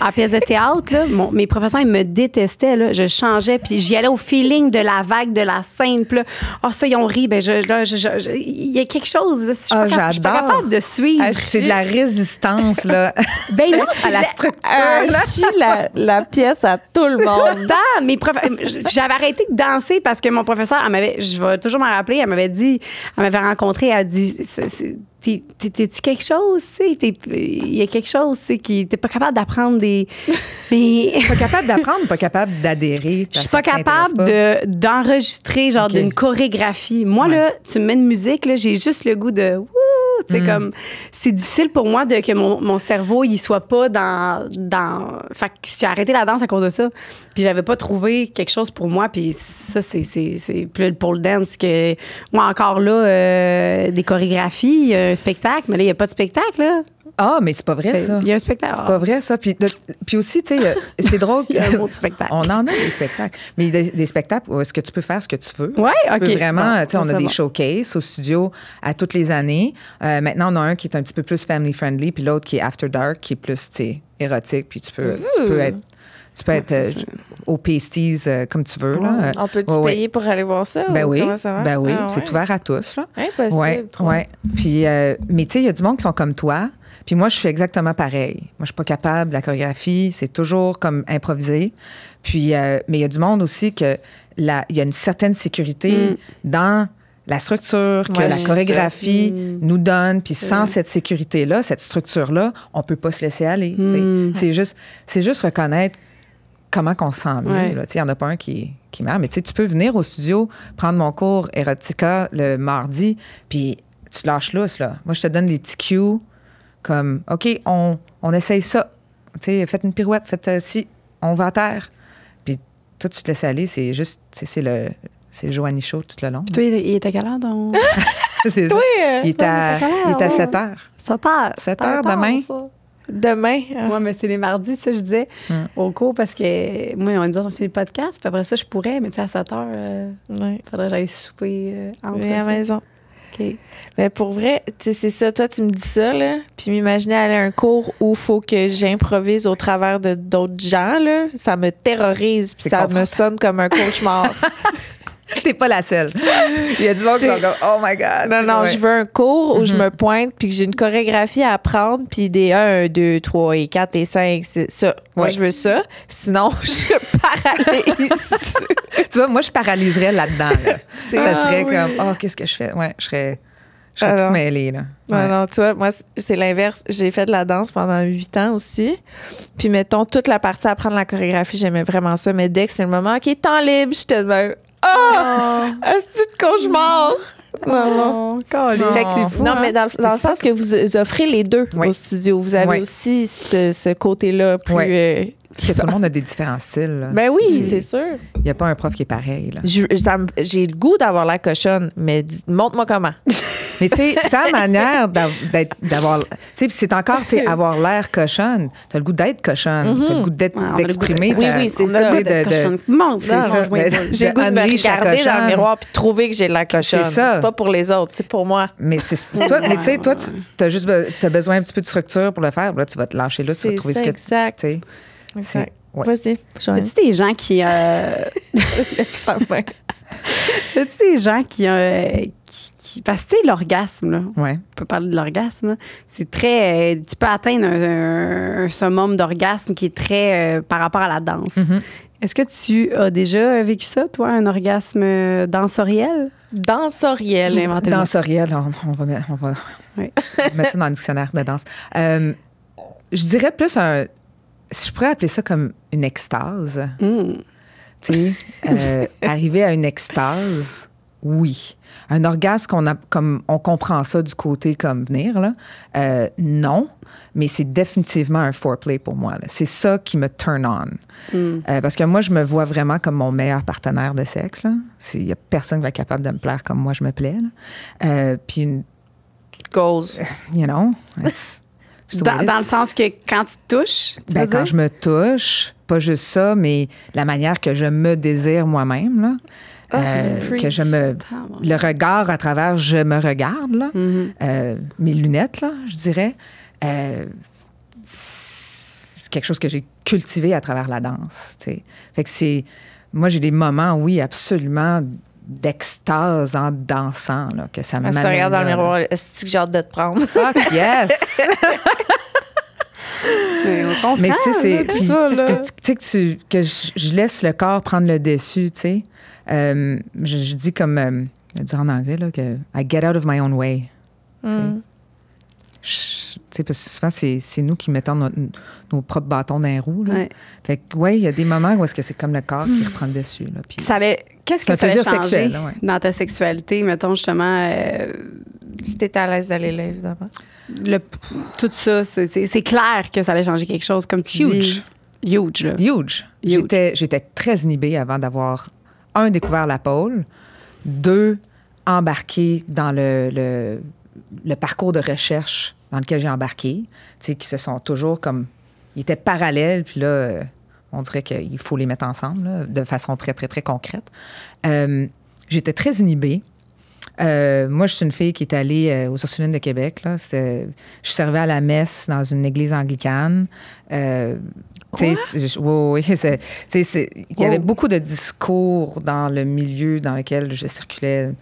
à la pièce de théâtre, là. Mes professeurs, ils me détestaient, là. Je changeais, puis j'y allais au feeling de la vague, de la scène. Puis là, ça, ils ont ri. Ben, il y a quelque chose, là. Je suis pas capable de suivre. C'est de la résistance, là. Ben non, c'est à la structure. Je chie la pièce à tout le monde. J'avais arrêté de danser parce que mon professeur, je vais toujours m'en rappeler, elle m'avait rencontré, elle a dit, t'es-tu quelque chose, tu sais? Il y a quelque chose, tu sais, qui t'es pas capable d'apprendre des... Pas capable d'apprendre, pas capable d'adhérer. Je suis pas capable d'enregistrer, genre, d'une chorégraphie. Moi, là, tu me mets une musique, là, j'ai juste le goût de... C'est comme, c'est difficile pour moi que mon cerveau, il soit pas dans... Fait que j'ai arrêté la danse à cause de ça. Puis j'avais pas trouvé quelque chose pour moi. Puis ça, c'est plus le pole dance que... Moi, encore là, des chorégraphies, un spectacle. Mais là, il n'y a pas de spectacle, là. Ah, mais c'est pas vrai, ça. Il y a un spectacle. C'est pas vrai, ça. Puis aussi, tu sais, c'est drôle. Il y a un mot de spectacle. On en a des spectacles. Mais des spectacles où est-ce que tu peux faire ce que tu veux. Ouais, tu OK. peux vraiment, Bon, tu sais, on ça, a c'est des bon. showcases au studio à toutes les années. Maintenant, on a un qui est un petit peu plus family-friendly, puis l'autre qui est After Dark, qui est plus, tu sais, érotique. Puis tu peux être... Tu peux être au pasties comme tu veux. Là. On peut-tu Ouais, payer pour aller voir ça? Ben ou oui, comment ça va? ben oui, Ah, c'est ouais. ouvert à tous. Là. Impossible. Ouais, trop. ouais. Puis, mais tu sais, il y a du monde qui sont comme toi. Puis moi, je suis exactement pareil. Moi, je suis pas capable. La chorégraphie, c'est toujours comme improvisé. Puis, mais il y a du monde aussi que il y a une certaine sécurité dans la structure que Ouais, la c'est chorégraphie nous donne. Puis sans cette sécurité-là, cette structure-là, on peut pas se laisser aller. Tu sais. C'est juste reconnaître comment qu'on se sent mieux. Ouais. Là. Tu sais, il n'y en a pas un qui meurt. Mais tu sais, tu peux venir au studio, prendre mon cours Erotica le mardi, puis tu te lâches lousse. Là. Moi, je te donne des petits cues comme, OK, on essaye ça. Tu sais, faites une pirouette, faites ci, on va à terre. Puis toi, tu te laisses aller. C'est juste, c'est le Joanie Show tout le long. Puis toi, il était à quelle heure, donc? C'est ça. Il est à 7 heures. 7 heures. 7 heures demain. Demain. Moi, mais c'est les mardis, ça, je disais, au cours, parce que moi, on dit, on fait le podcast, puis après ça, je pourrais, mais tu sais, à 7 heures, Ouais. faudrait que j'aille souper entre Oui, à la ça. maison. OK. Mais pour vrai, tu sais, c'est ça. Toi, tu me dis ça, là. Puis m'imaginer aller à un cours où il faut que j'improvise au travers de d'autres gens, là. Ça me terrorise. Puis C'est ça me confortable. sonne comme un cauchemar. T'es pas la seule. Il y a du monde qui sont comme, oh my God. Non, Ouais. je veux un cours où je me pointe puis que j'ai une chorégraphie à apprendre puis des 1, 2, 3 et 4 et 5, c'est ça. Moi, Ouais. je veux ça. Sinon, je paralyse. Tu vois, moi, je paralyserais là-dedans. Là. Ça Ah, serait oui. comme, oh, qu'est-ce que je fais? Ouais, je serais Ah, toute non. mêlée. Là. Non, Ouais. non, tu vois, moi, c'est l'inverse. J'ai fait de la danse pendant 8 ans aussi. Puis, mettons, toute la partie à apprendre la chorégraphie, j'aimais vraiment ça. Mais dès que c'est le moment, OK, temps libre, j'étais de même. C'est de cauchemar! Non. Fait que- c'est fou, non, hein? mais dans le sens que vous offrez les deux Oui. au studio. Vous avez Oui. aussi ce côté-là plus. Oui. Parce que tout le monde a des différents styles. Là. Ben oui, c'est sûr. Il n'y a pas un prof qui est pareil. Là. J'ai le goût d'avoir la cochonne, mais montre-moi comment. Mais tu sais, ta manière d'avoir... Tu sais, puis c'est encore, tu sais, avoir l'air cochonne. Tu as le goût d'être cochonne. Tu as le goût Ouais, on a le goût d'exprimer. Oui, oui, c'est On a ça. le goût d'être cochonne. Montre, c'est là, ça. je vois. J'ai le goût de me unleash la regarder dans le cochonne. miroir puis de trouver que j'ai de la cochonne. C'est ça. C'est pas pour les autres, c'est pour moi. Mais toi, mais tu sais, toi, tu as juste t'as besoin un petit peu de structure pour le faire. Là, tu vas te lâcher là, tu vas C'est trouver ça, ce que exact. tu sais. Exact. Ouais. Vas-y, Joanne. As-tu des gens qui. Ça me fait. As-tu des gens qui. Parce que, tu sais, l'orgasme, là. Ouais. On peut parler de l'orgasme, là. C'est très. Tu peux atteindre un summum d'orgasme qui est très par rapport à la danse. Est-ce que tu as déjà vécu ça, toi, un orgasme dansoriel? Dansoriel. J'ai inventé le mot. Dansoriel, on va Oui. mettre ça dans le dictionnaire de danse. Je dirais plus si je pourrais appeler ça comme une extase. Tu sais, arriver à une extase, oui. Un orgasme comme on comprend ça du côté comme venir, là. Non, mais c'est définitivement un foreplay pour moi. Là. C'est ça qui me turn on. Parce que moi, je me vois vraiment comme mon meilleur partenaire de sexe. Il n'y a personne qui va être capable de me plaire comme moi, je me plais. Puis, Goals. you know, it's just the way it is. Dans le sens que quand tu te touches, tu Ben, veux quand dire? je me touche, pas juste ça, mais la manière que je me désire moi-même, là, que je me... Le regard à travers je me regarde, là, mes lunettes, là, je dirais, c'est quelque chose que j'ai cultivé à travers la danse, tu sais. Fait que c'est... Moi, j'ai des moments, oui, absolument d'extase en dansant, là, que ça Elle m'amène se regarde dans le là, miroir. Est-ce que j'ai hâte de te prendre? là. Fuck yes! Mais on comprend, Mais tu sais, là, tout ça, là. tu sais que je laisse le corps prendre le dessus, tu sais. Je dis comme, je dis en anglais, là, que I get out of my own way. Tu sais, parce que souvent, c'est nous qui mettons nos propres bâtons dans les roues. Là. Ouais. Fait que, ouais, il y a des moments où est-ce que c'est comme le corps qui reprend le dessus. Là, puis Qu'est-ce C'est que un ça allait plaisir changer sexuel, là, ouais. dans ta sexualité, mettons, justement, Si t'étais à l'aise d'aller là, évidemment. tout ça, c'est clair que ça allait changer quelque chose, comme tu Huge. dis. Huge, là. Huge. Huge. J'étais très inhibée avant d'avoir, découvert la pole, 2, embarqué dans le parcours de recherche dans lequel j'ai embarqué, qui se sont toujours comme... Ils étaient parallèles, puis là, on dirait qu'il faut les mettre ensemble, là, de façon très, très, très concrète. J'étais très inhibée. Moi, je suis une fille qui est allée aux Ursulines de Québec. Là. Je servais à la messe dans une église anglicane. Oui, il y avait beaucoup de discours dans le milieu dans lequel je circulais,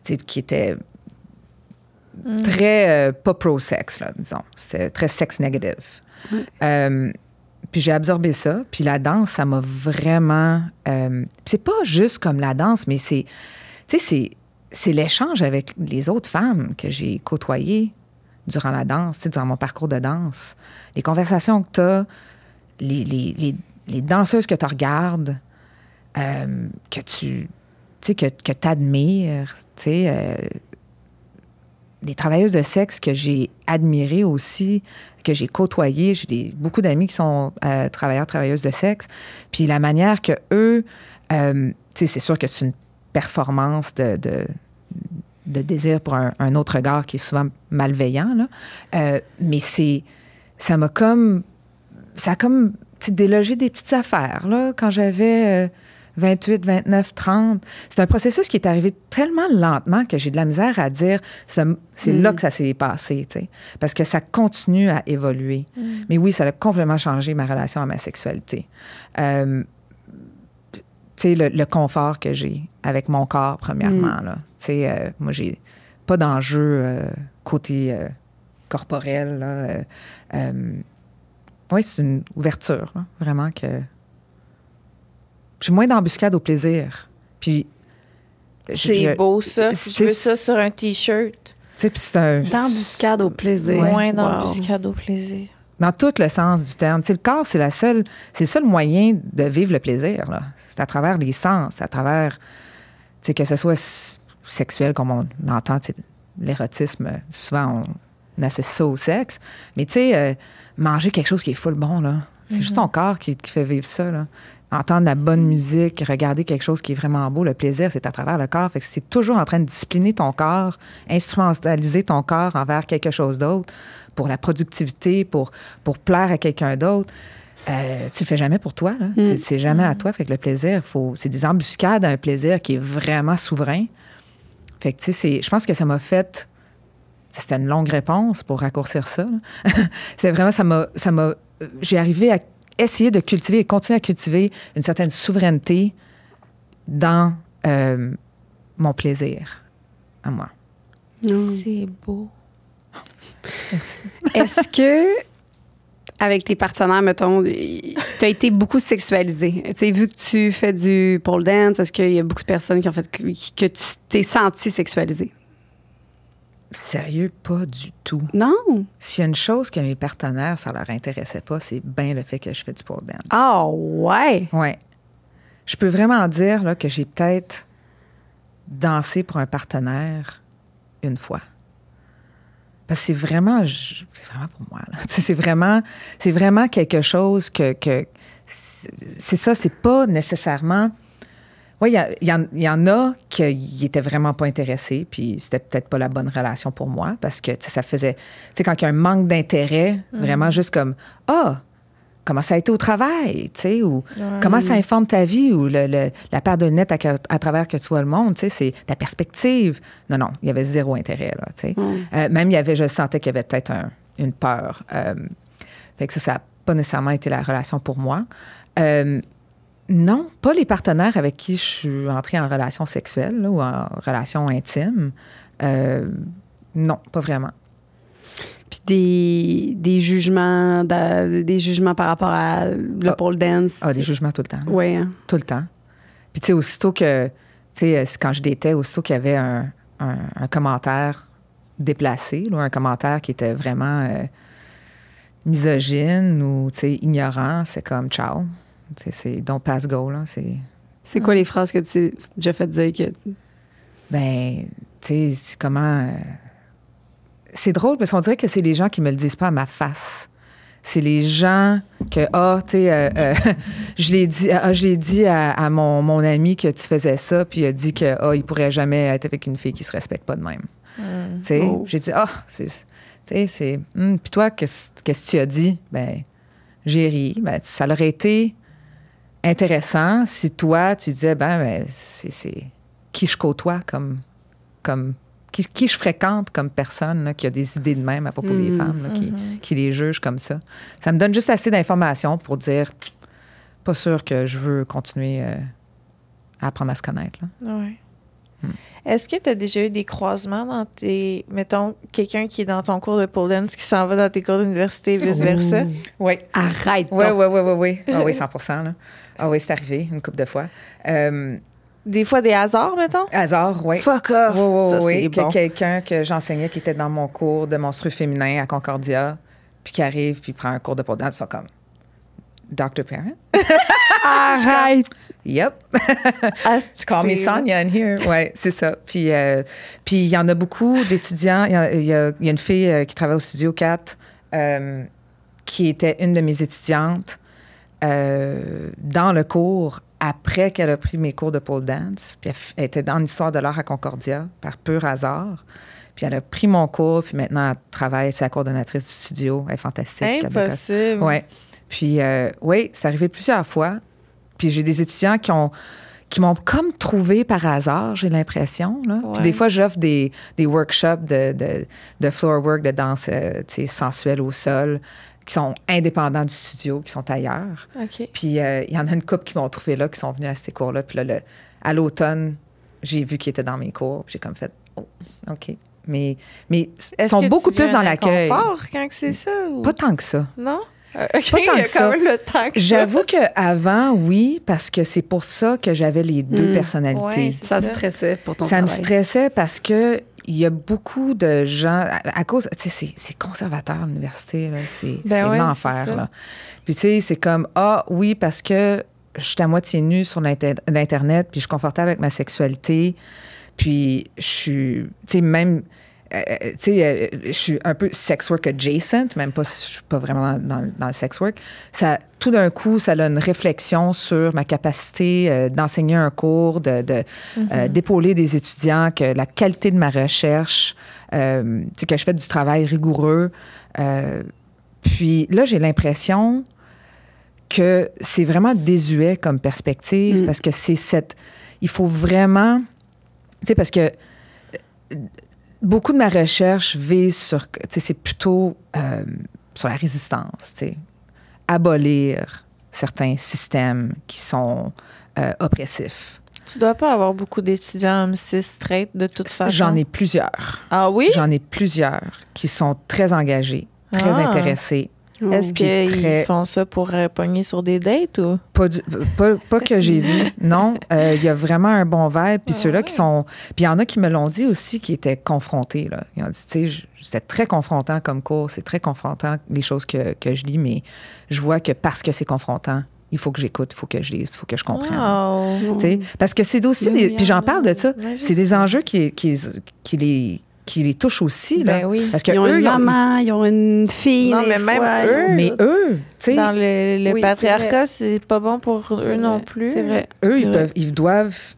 qui étaient très pas pro-sexe, là, disons. C'était très sex-negative. Puis j'ai absorbé ça. Puis la danse, ça m'a vraiment... c'est pas juste comme la danse, mais c'est l'échange avec les autres femmes que j'ai côtoyées durant la danse, durant mon parcours de danse. Les conversations que tu as, les danseuses que tu regardes, que tu admires, des travailleuses de sexe que j'ai admirées aussi, que j'ai côtoyées. J'ai beaucoup d'amis qui sont travailleuses de sexe. Puis la manière que eux, c'est sûr que c'est une performance de désir pour un autre regard qui est souvent malveillant, là. Mais ça a comme délogé des petites affaires, là, quand j'avais 28, 29, 30. C'est un processus qui est arrivé tellement lentement que j'ai de la misère à dire c'est là que ça s'est passé, tu sais, parce que ça continue à évoluer. Mais oui, ça a complètement changé ma relation à ma sexualité. Tu sais, le confort que j'ai avec mon corps, premièrement, là. Tu sais, moi, j'ai pas d'enjeu côté corporel, là. Oui, c'est une ouverture, là, vraiment, que... J'ai moins d'embuscade au plaisir. Puis... C'est beau, ça. Je veux ça sur un T-shirt. Tu sais, puis c'est un... D'embuscade au plaisir. Moins d'embuscade au plaisir. Dans tout le sens du terme. Tu sais, le corps, c'est le seul moyen de vivre le plaisir, là. C'est à travers les sens, à travers... Tu sais, que ce soit sexuel, comme on entend, tu sais, l'érotisme, souvent, on associe ça au sexe. Mais tu sais, manger quelque chose qui est full bon, là, c'est juste ton corps qui fait vivre ça, là. Entendre la bonne musique, regarder quelque chose qui est vraiment beau, le plaisir, c'est à travers le corps. Fait que c'est toujours en train de discipliner ton corps, instrumentaliser ton corps envers quelque chose d'autre, pour la productivité, pour plaire à quelqu'un d'autre. Tu le fais jamais pour toi, là. C'est jamais à toi. Fait que le plaisir, c'est des embuscades à un plaisir qui est vraiment souverain. Fait que, tu sais, je pense que ça m'a fait... C'était une longue réponse pour raccourcir ça. C'est vraiment, ça m'a... J'ai arrivé à essayer de cultiver et continuer à cultiver une certaine souveraineté dans mon plaisir à moi. C'est beau. Merci. Est-ce que, avec tes partenaires, mettons, tu as été beaucoup sexualisée? Tu sais, vu que tu fais du pole dance, est-ce qu'il y a beaucoup de personnes qui ont fait que tu t'es sentie sexualisée? Sérieux, pas du tout. Non? S'il y a une chose que mes partenaires, ça leur intéressait pas, c'est bien le fait que je fais du pole dance. Ah, ouais! Ouais. Je peux vraiment dire là, que j'ai peut-être dansé pour un partenaire une fois. Parce que c'est vraiment pour moi, là. C'est vraiment quelque chose que c'est ça, c'est pas nécessairement... Oui, il y en a qui étaient vraiment pas intéressés, puis c'était peut-être pas la bonne relation pour moi, parce que ça faisait... Tu sais, quand il y a un manque d'intérêt, vraiment juste comme « Ah, comment ça a été au travail? » Tu sais, ou « Comment ça informe ta vie? » Ou la paire de lunettes à travers que tu vois le monde, tu sais, c'est ta perspective. Non, il y avait zéro intérêt, là, tu sais. Même, je sentais qu'il y avait peut-être une peur. Fait que ça n'a pas nécessairement été la relation pour moi. Non, pas les partenaires avec qui je suis entrée en relation sexuelle là, ou en relation intime. Non, pas vraiment. Puis des jugements par rapport à le pole dance. Ah, des jugements tout le temps. Oui. Hein? Tout le temps. Puis tu sais, aussitôt que, tu sais, quand je datais, aussitôt qu'il y avait un commentaire déplacé, là, un commentaire qui était vraiment misogyne ou, tu sais, ignorant, c'est comme ciao. C'est don't pass go, là. C'est quoi les phrases que tu as déjà fait dire que... Ben, tu sais, c'est comment... c'est drôle parce qu'on dirait que c'est les gens qui me le disent pas à ma face. C'est les gens que, tu sais, je l'ai dit à mon ami que tu faisais ça, puis il a dit que, il pourrait jamais être avec une fille qui se respecte pas de même. Tu sais, j'ai dit, Tu sais, c'est... Puis toi, qu'est-ce que tu as dit? Ben, j'ai ri. Ben, ça aurait été intéressant si toi, tu disais, c'est qui je côtoie comme qui je fréquente comme personne là, qui a des idées de même à propos des femmes, là, qui les juge comme ça. Ça me donne juste assez d'informations pour dire, pas sûr que je veux continuer à apprendre à se connaître. Oui. Est-ce que tu as déjà eu des croisements dans tes... Mettons, quelqu'un qui est dans ton cours de pole dance qui s'en va dans tes cours d'université et vice-versa? Oui. Arrête. Oui. Ah oui, 100%. Là. Ah oui, c'est arrivé une couple de fois. Des fois, des hasards, mettons? Hasard, oui. Fuck off! Ça, c'est bon. Quelqu'un que j'enseignais qui était dans mon cours de monstrueux féminin à Concordia, puis qui arrive, puis prend un cours de pole dance, ils sont comme Dr. Parent? Arrête! Yep. Call me Sonia in here. Oui, c'est ça. Puis il y en a beaucoup d'étudiants. Il y a une fille qui travaille au Studio 4 qui était une de mes étudiantes dans le cours après qu'elle a pris mes cours de pole dance. Puis elle était dans l'histoire de l'art à Concordia par pur hasard. Puis elle a pris mon cours, puis maintenant elle travaille, c'est la coordonnatrice du studio. Elle est fantastique. Impossible. Oui. Puis oui, c'est arrivé plusieurs fois. Puis j'ai des étudiants qui m'ont comme trouvé par hasard, j'ai l'impression. Là. Ouais. Puis des fois, j'offre des workshops de floor work, de danse sensuelle au sol, qui sont indépendants du studio, qui sont ailleurs. OK. Puis il y en a une couple qui m'ont trouvé là, qui sont venus à ces cours-là. Puis là, à l'automne, j'ai vu qu'ils étaient dans mes cours. Puis j'ai comme fait, oh, OK. Mais ils sont beaucoup plus dans l'accueil. Est-ce que tu vis un inconfort quand c'est ça? Ou... Pas tant que ça. Non? Pas tant il y a que ça. quand même le temps que ça. J'avoue qu'avant, oui, parce que c'est pour ça que j'avais les deux personnalités. Ouais, Ça te stressait pour ton Ça me travail. stressait parce que il y a beaucoup de gens, à cause, tu sais, c'est conservateur à l'université, là, c'est ouais, l'enfer, c'est ça. là. Puis tu sais, c'est comme, oui, parce que je suis à moitié nue sur l'Internet, puis je suis confortable avec ma sexualité, puis je suis, tu sais, même... je suis un peu sex work adjacent, même pas si je suis pas vraiment dans le sex work. Ça, tout d'un coup, ça a une réflexion sur ma capacité d'enseigner un cours, d'épauler des étudiants, que la qualité de ma recherche, que je fais du travail rigoureux. Puis là, j'ai l'impression que c'est vraiment désuet comme perspective parce que il faut vraiment... Tu sais, parce que... beaucoup de ma recherche vise sur, c'est plutôt sur la résistance, abolir certains systèmes qui sont oppressifs. Tu dois pas avoir beaucoup d'étudiants hommes cis straight de toute façon. J'en ai plusieurs. Ah oui? J'en ai plusieurs qui sont très engagés, très intéressés. Est-ce qu'ils font ça pour pogner sur des dates ou? Pas que j'ai vu, non. Il y a vraiment un bon vibe. Puis ceux-là qui sont... Puis il y en a qui me l'ont dit aussi, qui étaient confrontés. Là. Ils ont dit, tu sais, c'était très confrontant comme cours. C'est très confrontant, les choses que je lis. Mais je vois que parce que c'est confrontant, il faut que j'écoute, il faut que je lise, il faut que je comprenne. Wow. Tu sais, parce que c'est aussi... puis j'en parle de ça. C'est des enjeux qui les touchent aussi. Là. Ben oui. Parce que Ils ont eux, une maman, ils ont une fille. Non, des mais même fois, eux. Mais eux, tu sais... Dans le Oui, patriarcat, c'est pas bon pour eux non plus. C'est vrai. Eux, C'est vrai. ils doivent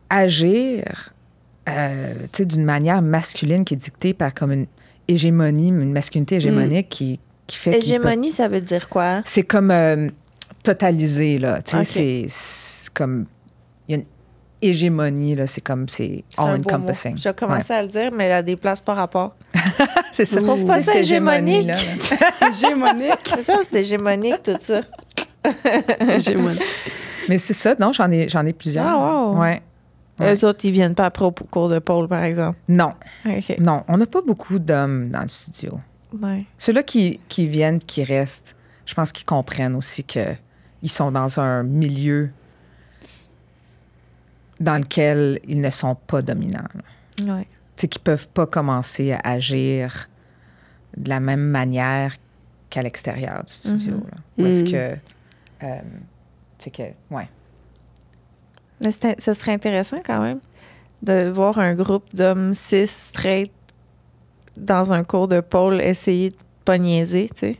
agir d'une manière masculine qui est dictée par comme une hégémonie, une masculinité hégémonique qui fait qu'ils Hégémonie, ça veut dire quoi? c'est comme totalisé, là. Tu sais, Ok. c'est comme... Il y a une hégémonie, là. C'est comme... C'est C'est un beau all-encompassing. mot. J'ai commencé à le dire, mais à des places par rapport. C'est ça. Trouve pas Tu sais, ça cette hégémonique? hégémonie-là, là. Hégémonique. C'est ça, c'est hégémonique, tout ça. Hégémonique. Mais c'est ça, non? J'en ai plusieurs. Ah, wow. Ouais. Ouais. Eux autres, ils viennent pas après au cours de pôle, par exemple. Non. OK. Non, on n'a pas beaucoup d'hommes dans le studio. Ouais. Ceux-là qui viennent, qui restent, je pense qu'ils comprennent aussi qu'ils sont dans un milieu dans lequel ils ne sont pas dominants. Ouais. Tu sais, qu'ils ne peuvent pas commencer à agir de la même manière qu'à l'extérieur du studio. Là. Où est-ce que... tu sais que... Ouais. Mais ça serait intéressant quand même de voir un groupe d'hommes cis, straight, dans un cours de pôle, essayer de pas niaiser, tu sais.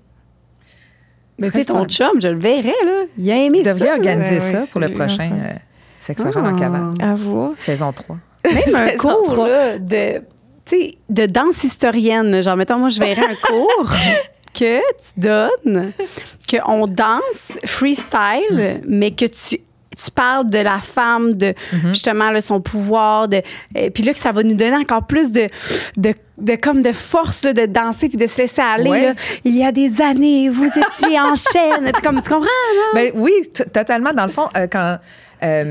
Mais tu sais, ton chum, je le verrais, là. Il a aimé Ils ça. devraient organiser Ouais, ça ouais, pour le c'est prochain Sexe oral en cabane. À vous. Saison 3. Même un Saison cours 3. là, de tu sais, de danse historienne. Genre, mettons, moi, je verrais un cours que tu donnes, qu'on danse freestyle, mais que tu parles de la femme, de justement là, son pouvoir, puis là que ça va nous donner encore plus de force là, de danser puis de se laisser aller. Ouais. Là. Il y a des années, vous étiez en chaîne. Comme tu comprends, là? Ben oui, totalement. Dans le fond, quand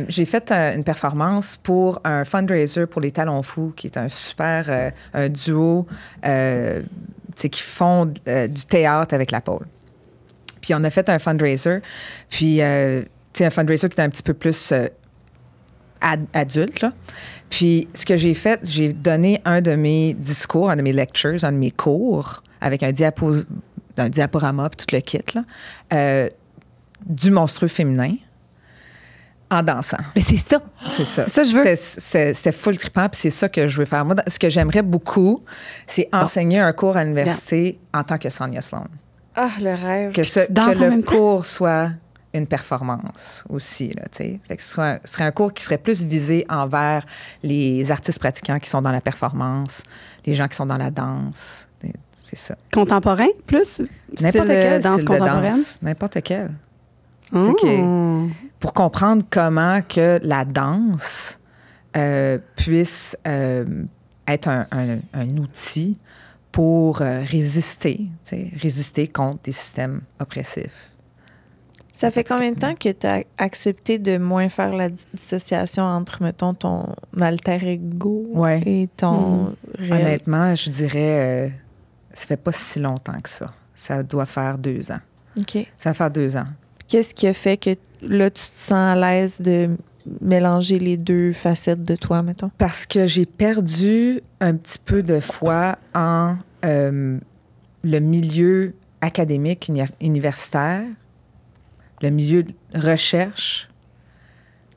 j'ai fait une performance pour un fundraiser pour les Talons Fous, qui est un super un duo qui font du théâtre avec la pôle. Puis on a fait un fundraiser, puis un fundraiser qui est un petit peu plus adulte, là. Puis ce que j'ai fait, j'ai donné un de mes discours, un de mes lectures, un de mes cours, avec un diaporama, puis tout le kit, là, du monstrueux féminin, en dansant. Mais c'est ça. C'est ça. Ça, je veux. C'était full trippant, puis c'est ça que je veux faire. Moi, ce que j'aimerais beaucoup, c'est enseigner un cours à l'université en tant que Sonia Sloan. Ah, le rêve. Que danses en le même temps? cours soit une performance aussi, là, tu sais. Fait que ce serait un cours qui serait plus visé envers les artistes pratiquants qui sont dans la performance, les gens qui sont dans la danse. C'est ça. Contemporain, plus? N'importe quel danse style de contemporaine? danse. N'importe quel. Tu Oh. sais, pour comprendre comment que la danse puisse être un outil pour résister contre des systèmes oppressifs. Ça fait combien de temps que tu as accepté de moins faire la dissociation entre, mettons, ton alter ego Ouais. et ton réel? Honnêtement, je dirais, ça fait pas si longtemps que ça. Ça doit faire 2 ans. OK. Ça va faire 2 ans. Qu'est-ce qui a fait que là, tu te sens à l'aise de mélanger les deux facettes de toi, mettons? Parce que j'ai perdu un petit peu de foi en le milieu académique universitaire, le milieu de recherche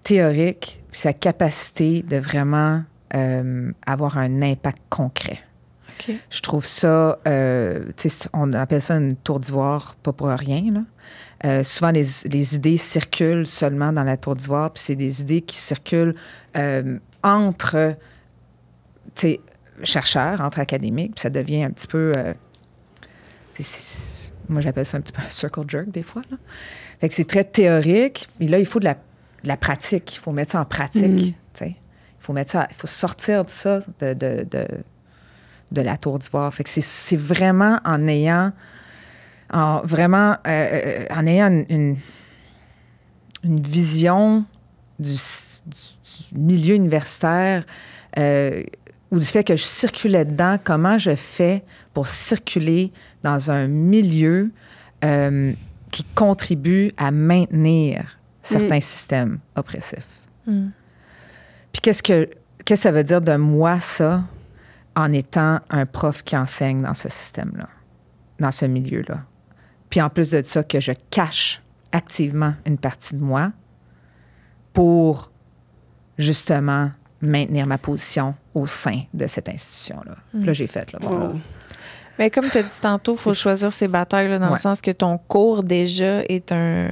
théorique, puis sa capacité de vraiment avoir un impact concret. OK. Je trouve ça, on appelle ça une tour d'ivoire, pas pour rien, là. Souvent, les idées circulent seulement dans la tour d'ivoire, puis c'est des idées qui circulent entre chercheurs, entre académiques, puis ça devient un petit peu... moi, j'appelle ça un petit peu un circle jerk, des fois, là. Fait que c'est très théorique, mais là, il faut de la pratique. Il faut mettre ça en pratique, Il faut mettre ça... Il faut sortir de ça, de la tour d'ivoire. Fait que c'est vraiment en ayant une vision du milieu universitaire ou du fait que je circulais dedans, comment je fais pour circuler dans un milieu qui contribue à maintenir certains systèmes oppressifs. Puis qu'est-ce que ça veut dire de moi, ça, en étant un prof qui enseigne dans ce système-là, dans ce milieu-là? Puis en plus de ça, que je cache activement une partie de moi pour justement maintenir ma position au sein de cette institution-là. Puis là, j'ai fait, là, bon, là. Mais comme tu as dit tantôt, il faut choisir ses batailles, là, dans le sens que ton cours, déjà, est un...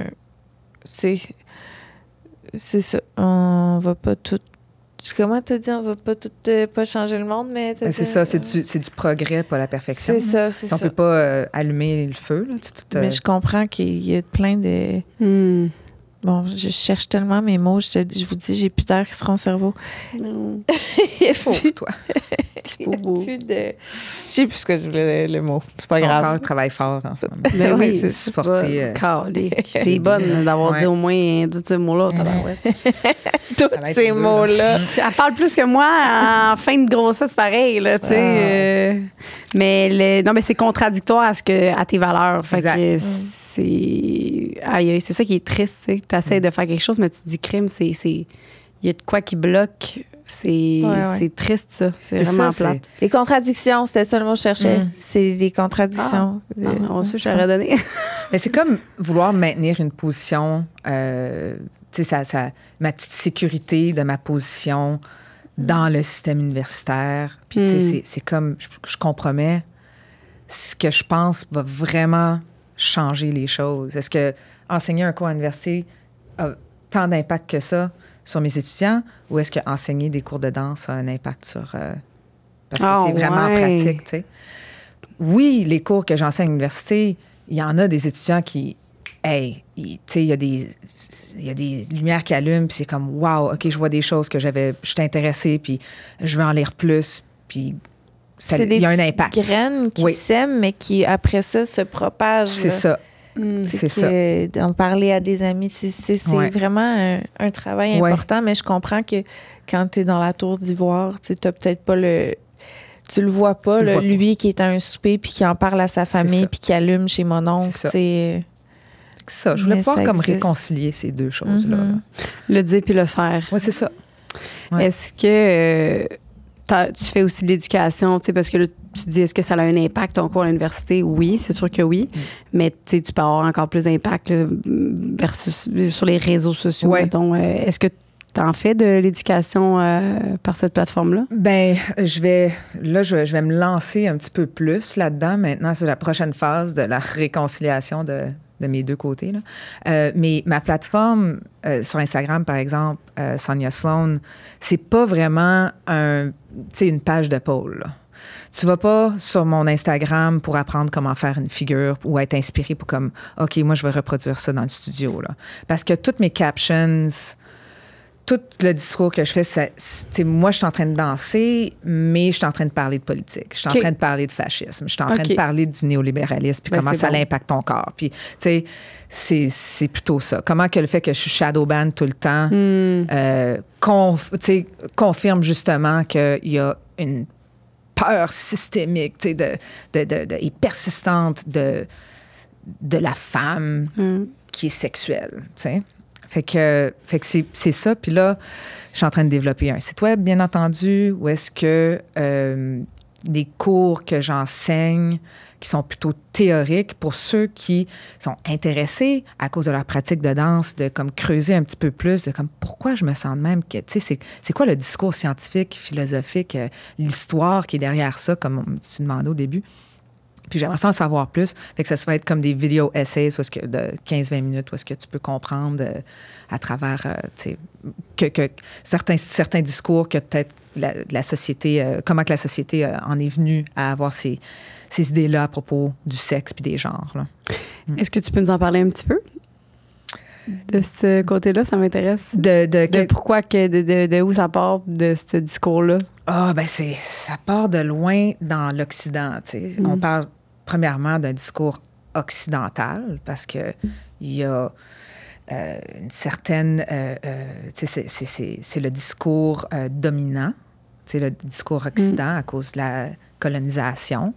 C'est ça. On va pas tout... Comment t'as dit? On va pas tout... pas changer le monde, mais... C'est ça, c'est du progrès, pas la perfection. C'est ça, c'est ça. On peut pas allumer le feu, là. Mais je comprends qu'il y a plein de... Bon, je cherche tellement mes mots. Je vous dis, j'ai plus d'air qui sera au cerveau. Non. Il Faut, toi. y a plus de... Je sais plus ce que je voulais le mot. C'est pas grave. Encore, travaille fort en ce moment. Ben Ouais, oui, c'est c'est supporter, C'était bonne d'avoir dit au moins tous ces mots-là. Tous ces mots-là. Elle parle plus que moi en fin de grossesse, pareil, là, tu sais. Mais c'est contradictoire à tes valeurs. Fait que c'est ça qui est triste, tu sais. Tu essaies de faire quelque chose, mais tu te dis crime, il y a de quoi qui bloque. C'est triste, ça. C'est vraiment plate. Les contradictions, c'était ça le mot que je cherchais. C'est les contradictions. On sait, je t'aurais donné. Mais c'est comme vouloir maintenir une position, tu sais, ma petite sécurité de ma position dans le système universitaire. Puis, tu sais, c'est comme, je compromets ce que je pense va vraiment changer les choses. Est-ce que enseigner un cours à l'université a tant d'impact que ça sur mes étudiants, ou est-ce que enseigner des cours de danse a un impact sur parce que c'est vraiment pratique, tu sais. Oui, les cours que j'enseigne à l'université, il y en a des étudiants qui, hey, tu sais, il y a des lumières qui allument, puis c'est comme, wow, OK, je vois des choses que je suis intéressée, puis je veux en lire plus, puis il y a un impact. C'est des graines qui sèment, mais qui, après ça, se propagent. C'est ça. C'est ça. D'en parler à des amis, c'est vraiment un travail important, mais je comprends que quand tu es dans la tour d'ivoire, tu n'as peut-être pas tu le vois pas, lui qui est à un souper puis qui en parle à sa famille puis qui allume chez mon oncle. C'est ça. Je voulais pouvoir comme réconcilier ces deux choses-là. Le dire puis le faire. Oui, c'est ça. Ouais. Est-ce que tu fais aussi de l'éducation, parce que là, tu dis, est-ce que ça a un impact, ton cours à l'université? Oui, c'est sûr que oui. Mais tu peux avoir encore plus d'impact sur les réseaux sociaux, mettons. Est-ce que tu en fais de l'éducation par cette plateforme-là? Bien, je vais me lancer un petit peu plus là-dedans maintenant sur la prochaine phase de la réconciliation de mes deux côtés, là. Mais ma plateforme sur Instagram, par exemple, Sonia Sloan, c'est pas vraiment une page de pôle, là. Tu vas pas sur mon Instagram pour apprendre comment faire une figure ou être inspiré pour comme, OK, moi, je vais reproduire ça dans le studio, là. Parce que toutes mes captions, tout le discours que je fais, moi, je suis en train de danser, mais je suis en train de parler de politique. Je suis en train de parler de fascisme. Je suis en train de parler du néolibéralisme, puis comment ça impacte ton corps. Puis, tu sais, c'est plutôt ça. Comment que le fait que je suis shadowban tout le temps confirme justement qu'il y a une peur systémique, et persistante de la femme qui est sexuelle, tu sais. Fait que c'est ça. Puis là, je suis en train de développer un site web, bien entendu, où est-ce que des cours que j'enseigne qui sont plutôt théoriques pour ceux qui sont intéressés à cause de leur pratique de danse, de comme creuser un petit peu plus, de comme pourquoi je me sens de même, que tu sais, c'est quoi le discours scientifique, philosophique, l'histoire qui est derrière ça, comme tu demandais au début. Puis j'aimerais ça en savoir plus. Fait que ça va être comme des vidéos essays de 15-20 minutes où est-ce que tu peux comprendre à travers que certains discours que peut-être la société, comment que la société en est venue à avoir ces idées-là à propos du sexe puis des genres, là. Est-ce que tu peux nous en parler un petit peu? De ce côté-là, ça m'intéresse. De pourquoi, de où ça part, de ce discours-là? Ah, ben ça part de loin dans l'Occident, tu sais. On parle premièrement d'un discours occidental parce que il y a une certaine... c'est le discours dominant, c'est le discours occidental à cause de la colonisation.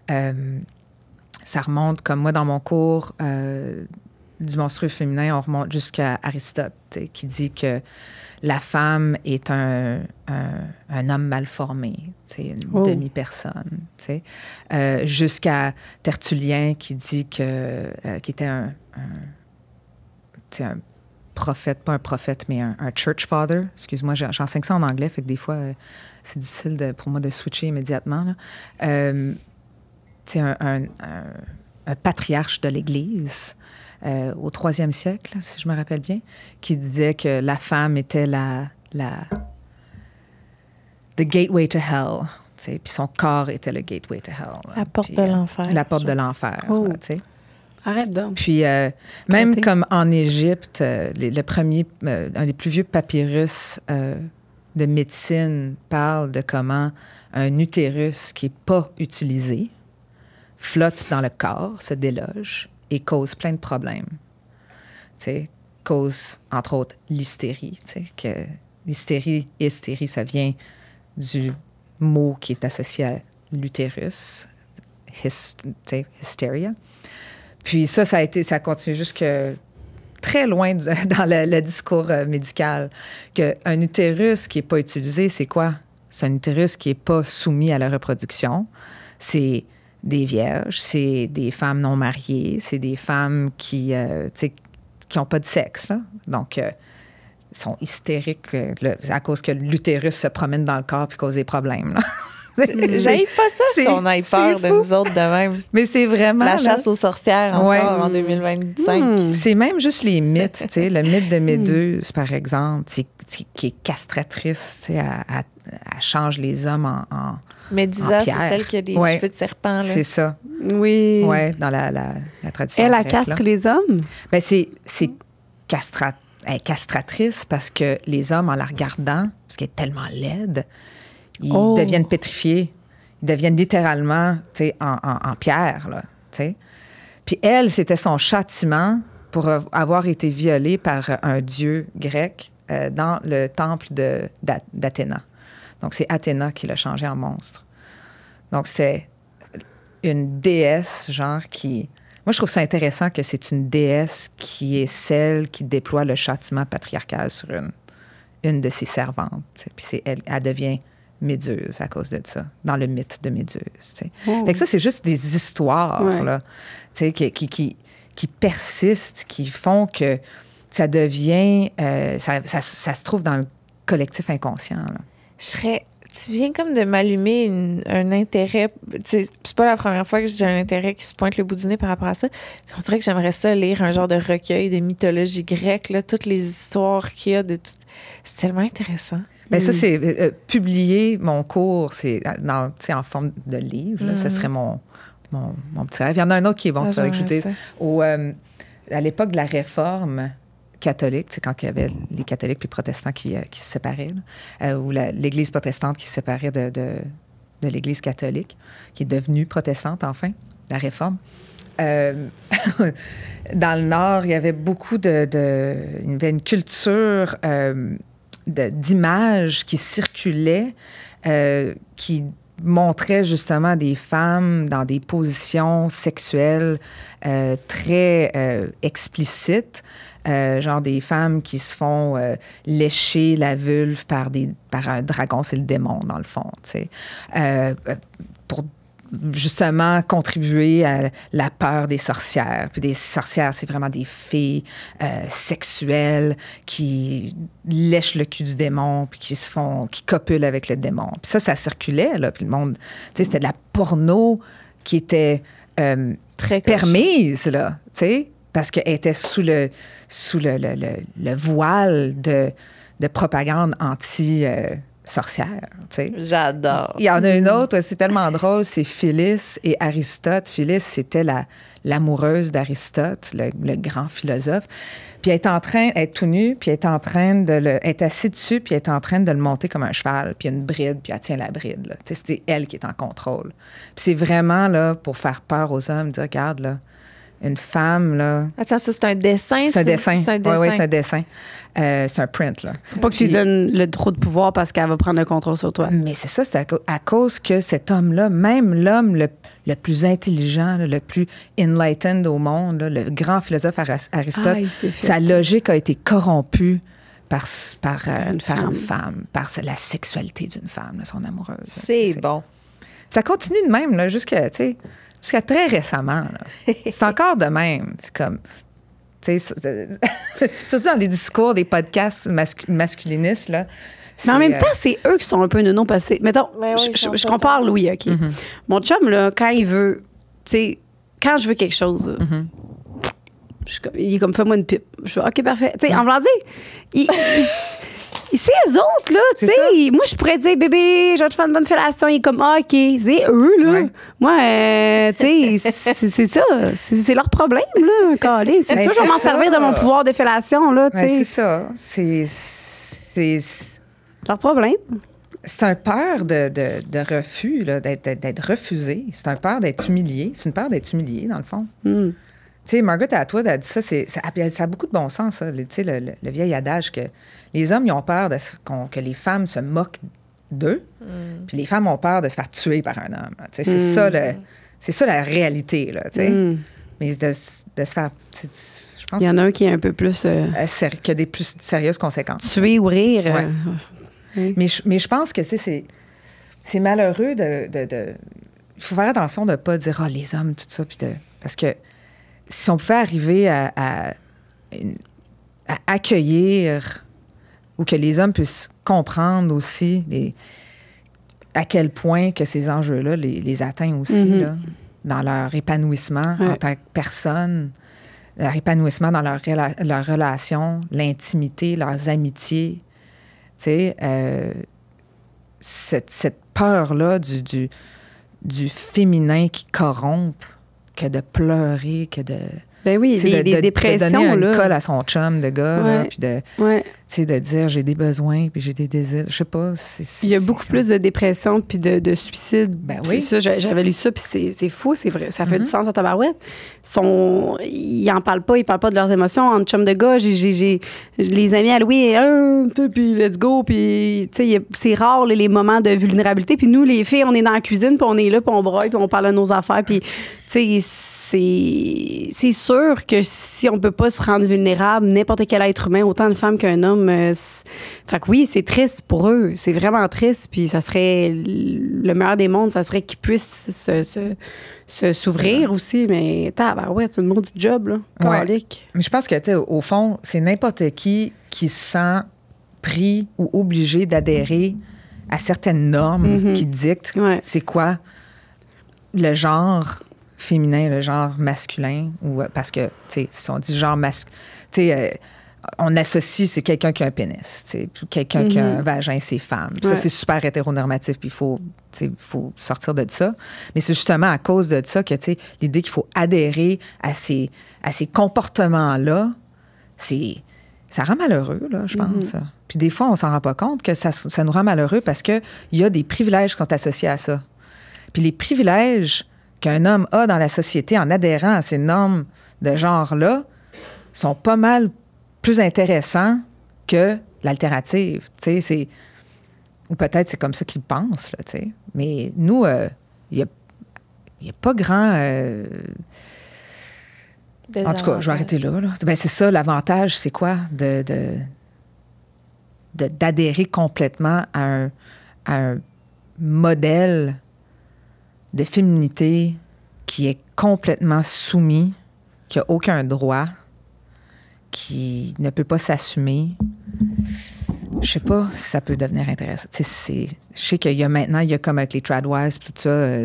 Ça remonte, comme moi, dans mon cours du monstrueux féminin, on remonte jusqu'à Aristote, qui dit que la femme est un homme mal formé, une demi-personne. Jusqu'à Tertullien qui dit qui était un prophète, pas un prophète, mais un church father. Excuse-moi, j'enseigne ça en anglais, fait que des fois, c'est difficile pour moi de switcher immédiatement, là. Un patriarche de l'Église au 3e siècle, si je me rappelle bien, qui disait que la femme était the gateway to hell, puis son corps était le gateway to hell. La porte de l'enfer. La porte de l'enfer, tu sais. Arrête donc. Puis même comme en Égypte, un des plus vieux papyrus de médecine parle de comment un utérus qui n'est pas utilisé flotte dans le corps, se déloge et cause plein de problèmes. Tu sais, cause, entre autres, l'hystérie. Tu sais, que l'hystérie, ça vient du mot qui est associé à l'utérus, hysteria. Puis ça a continué jusque très loin dans le discours médical, qu'un utérus qui n'est pas utilisé, c'est quoi? C'est un utérus qui n'est pas soumis à la reproduction. C'est des vierges, c'est des femmes non mariées, c'est des femmes qui n'ont pas de sexe, là. Donc, sont hystériques à cause que l'utérus se promène dans le corps puis cause des problèmes, là. J'haïs pas ça qu'on ait peur de nous autres de même. Mais c'est vraiment... La chasse aux sorcières encore en 2025. C'est même juste les mythes, tu sais. Le mythe de Méduse, par exemple, qui est castratrice, tu sais, elle change les hommes en Médusa, en c'est pierre. celle qui a des cheveux de serpent. Là. C'est ça. Oui. Oui, dans la tradition Elle grecque, castre là. les hommes? Ben, c'est elle est castratrice parce que les hommes, en la regardant, parce qu'elle est tellement laide, ils deviennent pétrifiés. Ils deviennent littéralement, tu sais, en pierre, là, tu sais. Puis elle, c'était son châtiment pour avoir été violée par un dieu grec dans le temple d'Athéna. Donc, c'est Athéna qui l'a changé en monstre. Donc, c'était une déesse, genre, qui... Moi, je trouve ça intéressant que c'est une déesse qui est celle qui déploie le châtiment patriarcal sur une de ses servantes. T'sais. Puis elle devient Méduse à cause de ça, dans le mythe de Méduse. Fait que ça, c'est juste des histoires là, qui persistent, qui font que ça devient... ça se trouve dans le collectif inconscient. Là. Tu viens comme de m'allumer un intérêt. C'est pas la première fois que j'ai un intérêt qui se pointe le bout du nez par rapport à ça. On dirait que j'aimerais ça lire un genre de recueil de mythologie grecque, là, toutes les histoires qu'il y a de tout. C'est tellement intéressant. Bien, ça, c'est publier mon cours, c'est en forme de livre. Là, ça serait mon petit rêve. Il y en a un autre qui est bon, que je vous dise. À l'époque de la Réforme catholique, c'est quand il y avait les catholiques et les protestants qui se séparaient, là, ou l'Église protestante qui se séparait de l'Église catholique, qui est devenue protestante, enfin, la Réforme. Dans le Nord, il y avait beaucoup il y avait une culture d'images qui circulaient, qui montrait justement des femmes dans des positions sexuelles très explicites, genre des femmes qui se font lécher la vulve par un dragon, c'est le démon dans le fond, tu sais, pour justement contribuer à la peur des sorcières. Puis des sorcières, c'est vraiment des filles sexuelles qui lèchent le cul du démon puis qui copulent avec le démon. Puis ça circulait, là. Puis le monde, tu sais, c'était de la porno qui était très permise, là, tu sais, parce qu'elle était sous le voile de propagande anti-sorcière, tu sais. J'adore. Il y en a une autre, c'est tellement drôle, c'est Phyllis et Aristote. Phyllis, c'était l'amoureuse d'Aristote, le grand philosophe. Puis elle est tout nue, puis elle est assise dessus, puis elle est en train de le monter comme un cheval, puis il y a une bride, puis elle tient la bride, là. Tu sais, c'était elle qui est en contrôle. Puis c'est vraiment, là, pour faire peur aux hommes, dire, regarde, là, une femme, là... Attends, ça, c'est un dessin? C'est un dessin. C'est un dessin. Oui, c'est un dessin. C'est un print, là. Faut pas que tu lui donnes le trop de pouvoir parce qu'elle va prendre le contrôle sur toi. Mais c'est ça, c'est à cause que cet homme-là, même l'homme le plus intelligent, là, le plus enlightened au monde, là, le grand philosophe Aristote, sa logique a été corrompue par une femme, par la sexualité d'une femme, là, son amoureuse. C'est bon. Ça continue de même, là, jusqu'à très récemment. Là. C'est encore de même. C'est comme... surtout dans les discours, des podcasts masculinistes, là. Mais en même temps, c'est eux qui sont un peu nono passés. Mettons, je compare Louis, OK? Mm-hmm. Mon chum, là, quand il veut, tu sais, quand je veux quelque chose, il est comme, fais-moi une pipe. Je fais, OK, parfait. Tu sais, en voulant dire, c'est eux autres, là, tu sais. Moi, je pourrais dire, bébé, je vais te faire une bonne fellation. Il est comme, OK, c'est eux, là. Ouais. Moi, tu sais, c'est ça. C'est leur problème, là, calé. C'est sûr, je vais m'en servir de mon pouvoir de fellation, là, tu sais. C'est ça. C'est leur problème. C'est un peur de refus, là, d'être refusé. C'est un peur d'être humilié. C'est une peur d'être humilié, dans le fond. Tu sais, Margaret Atwood a dit ça, ça a beaucoup de bon sens, ça. Tu sais, le vieil adage que les hommes, ils ont peur que les femmes se moquent d'eux, puis les femmes ont peur de se faire tuer par un homme. Tu sais, c'est ça la réalité, là, tu sais. Mais de se faire... Je pense il y en a un qui est un peu plus... qui a des plus sérieuses conséquences. Tuer ou rire. Ouais. Mais je pense que, tu sais, c'est malheureux de... Il faut faire attention de ne pas dire « Ah, les hommes, tout ça », parce que si on pouvait arriver à accueillir ou que les hommes puissent comprendre aussi à quel point que ces enjeux-là les atteignent aussi, là, dans leur épanouissement en tant que personne, leur épanouissement dans leur relation, l'intimité, leurs amitiés. Tu sais, cette peur-là du féminin qui corrompt, que de pleurer, que de... Ben oui, les dépressions, de donner là. une colle à son chum de gars, là, puis de, Ouais. tu sais, de dire j'ai des besoins, puis j'ai des désirs. Je sais pas. Il y a beaucoup plus de dépression puis de suicide. Ben C'est oui. ça, j'avais lu ça, puis c'est fou, c'est vrai. Ça fait du sens à tabarouette. Ils en parlent pas de leurs émotions. En chum de gars, j'ai les amis à Louis, puis let's go, puis tu sais, c'est rare les moments de vulnérabilité. Puis nous, les filles, on est dans la cuisine, puis on est là, puis on broye, puis on parle de nos affaires, puis tu sais, c'est sûr que si on peut pas se rendre vulnérable, n'importe quel être humain, autant une femme qu'un homme, fait que oui, c'est triste pour eux. C'est vraiment triste. Puis ça serait le meilleur des mondes, ça serait qu'ils puissent s'ouvrir aussi. Mais ouais, c'est une maudite job, là. Ouais. Calique. Mais je pense que, tu sais, au fond, c'est n'importe qui se sent pris ou obligé d'adhérer à certaines normes qui dictent c'est quoi le genre féminin, le genre masculin, ou parce que, tu sais, si on dit genre masculin, tu sais, on associe, c'est quelqu'un qui a un pénis, tu sais, puis quelqu'un qui a un vagin, c'est femme. Ça, c'est super hétéronormatif, puis il faut sortir de ça. Mais c'est justement à cause de ça que, tu sais, l'idée qu'il faut adhérer à ces comportements-là, ça rend malheureux, là, je pense. Puis des fois, on s'en rend pas compte que ça nous rend malheureux parce qu'il y a des privilèges qui sont associés à ça. Puis les privilèges qu'un homme a dans la société en adhérant à ces normes de genre-là sont pas mal plus intéressants que l'alternative. Tu sais, ou peut-être c'est comme ça qu'ils pensent, là, tu sais. Mais nous, il n'y a pas grand... En tout cas, je vais arrêter là. Ben, c'est ça, l'avantage, c'est quoi? D'adhérer complètement à un modèle de féminité qui est complètement soumis, qui n'a aucun droit, qui ne peut pas s'assumer. Je sais pas si ça peut devenir intéressant. Je sais qu'il y a maintenant, il y a comme avec les tradwives, tout ça,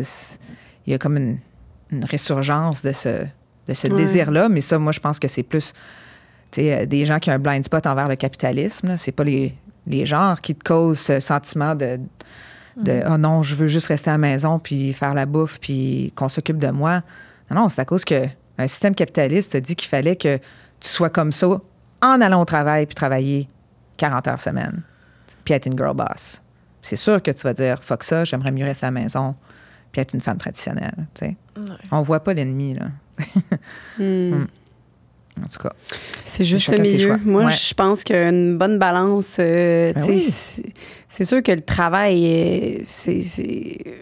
il y a comme une résurgence de ce désir-là, mais ça, moi, je pense que c'est plus des gens qui ont un blind spot envers le capitalisme. Là. C'est pas les genres qui te causent ce sentiment de oh non, je veux juste rester à la maison puis faire la bouffe puis qu'on s'occupe de moi. Non, c'est à cause qu'un système capitaliste te dit qu'il fallait que tu sois comme ça en allant au travail puis travailler 40 heures semaine puis être une girl boss. C'est sûr que tu vas dire fuck ça, j'aimerais mieux rester à la maison puis être une femme traditionnelle. Ouais. On voit pas l'ennemi, là. En tout cas. C'est juste le milieu. Moi, je pense qu'une bonne balance, c'est sûr que le travail,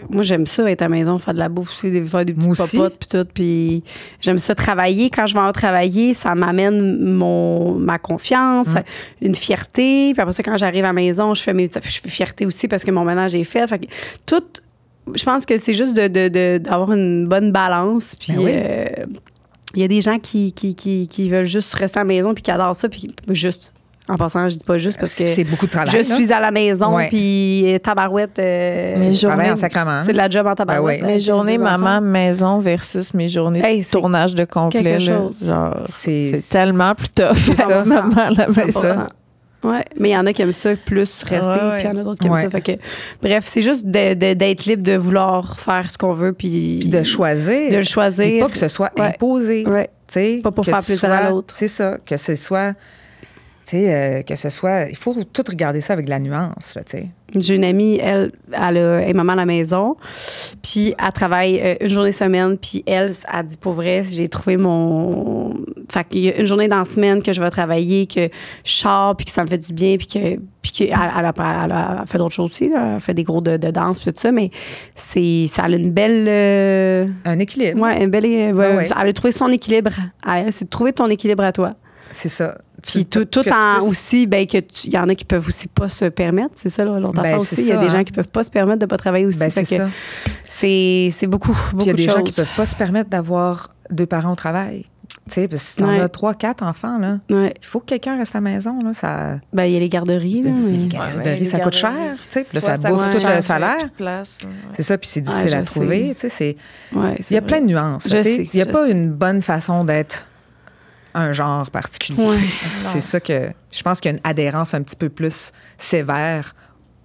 moi, j'aime ça, être à la maison, faire de la bouffe, faire des petites popotes, puis tout. Puis j'aime ça travailler. Quand je vais en travailler, ça m'amène ma confiance, une fierté. Puis après ça, quand j'arrive à la maison, je fais fierté aussi parce que mon ménage est fait. Fait que tout, je pense que c'est juste d'avoir une bonne balance. Puis il y a des gens qui veulent juste rester à la maison puis qui adorent ça. Puis juste, en passant, je dis pas juste parce que c'est beaucoup de travail. Je suis à la maison puis tabarouette. Mes journées en sacrement. C'est de la job en tabarouette. Mes journées maman maison versus mes journées de tournage de complet. Genre, c'est tellement plus tough. C'est ça. Maman à la maison. C'est ça. Oui, mais il y en a qui aiment ça plus rester, puis il y en a d'autres qui aiment ça. Fait que, bref, c'est juste d'être libre de vouloir faire ce qu'on veut, puis de choisir. De le choisir. Et pas que ce soit imposé. Pas pour faire plaisir à l'autre. C'est ça, que ce soit... il faut tout regarder ça avec de la nuance, tu sais. J'ai une amie, elle est maman à la maison, puis elle travaille une journée semaine, puis elle dit, pour vrai, j'ai trouvé mon... Fait qu'il y a une journée dans la semaine que je vais travailler, que je sors, puis que ça me fait du bien, puis qu'elle a fait d'autres choses aussi, là. Elle fait des gros de danse, puis tout ça, mais ça a une belle... un équilibre. Oui, elle a trouvé son équilibre. Elle, c'est de trouver ton équilibre à toi. C'est ça. Puis tout en aussi, il y en a qui peuvent aussi pas se permettre, c'est ça, l'autre affaire aussi. Il y a des gens qui peuvent pas se permettre de pas travailler aussi. C'est ça. C'est beaucoup de choses. Il y a des gens qui peuvent pas se permettre d'avoir 2 parents au travail. Tu sais, parce que si t'en Ouais. as 3, 4 enfants, là, Ouais. il faut que quelqu'un reste à la maison, là. Ça, Ben, il y a les garderies, là. mais- les garderies, ça coûte cher, tu sais. Puis là, ça Soit bouffe coûte tout cher, le salaire. plus de place. C'est ça, puis c'est difficile je à trouver, tu sais. Ouais, Il y a plein de nuances. Je tu sais. sais, Il n'y a je pas sais. une bonne façon d'être un genre particulier. Ouais. C'est ça que je pense qu'il y a une adhérence un petit peu plus sévère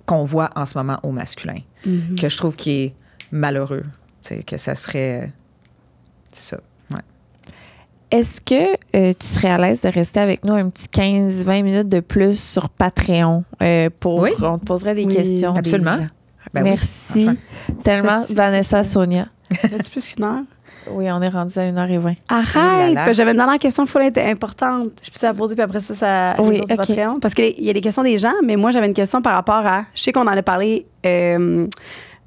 qu'on voit en ce moment au masculin, Mhm. que je trouve qui est malheureux. Tu sais, que ça serait... C'est ça, ouais. Est-ce que tu serais à l'aise de rester avec nous un petit 15-20 minutes de plus sur Patreon pour Oui. on te poserait des Oui, questions. des absolument. gens. Ben oui, Merci enfin. tellement, Merci. Vanessa, Sonia. As-tu plus qu'une heure? Oui, on est rendu à 1h20. Arrête! Oh là là. Parce que j'avais une dernière question full importante. Je peux la poser, puis après ça Oui, les autres sur OK. Patreon. Parce qu'il y a des questions des gens, mais moi, j'avais une question par rapport à... Je sais qu'on en a parlé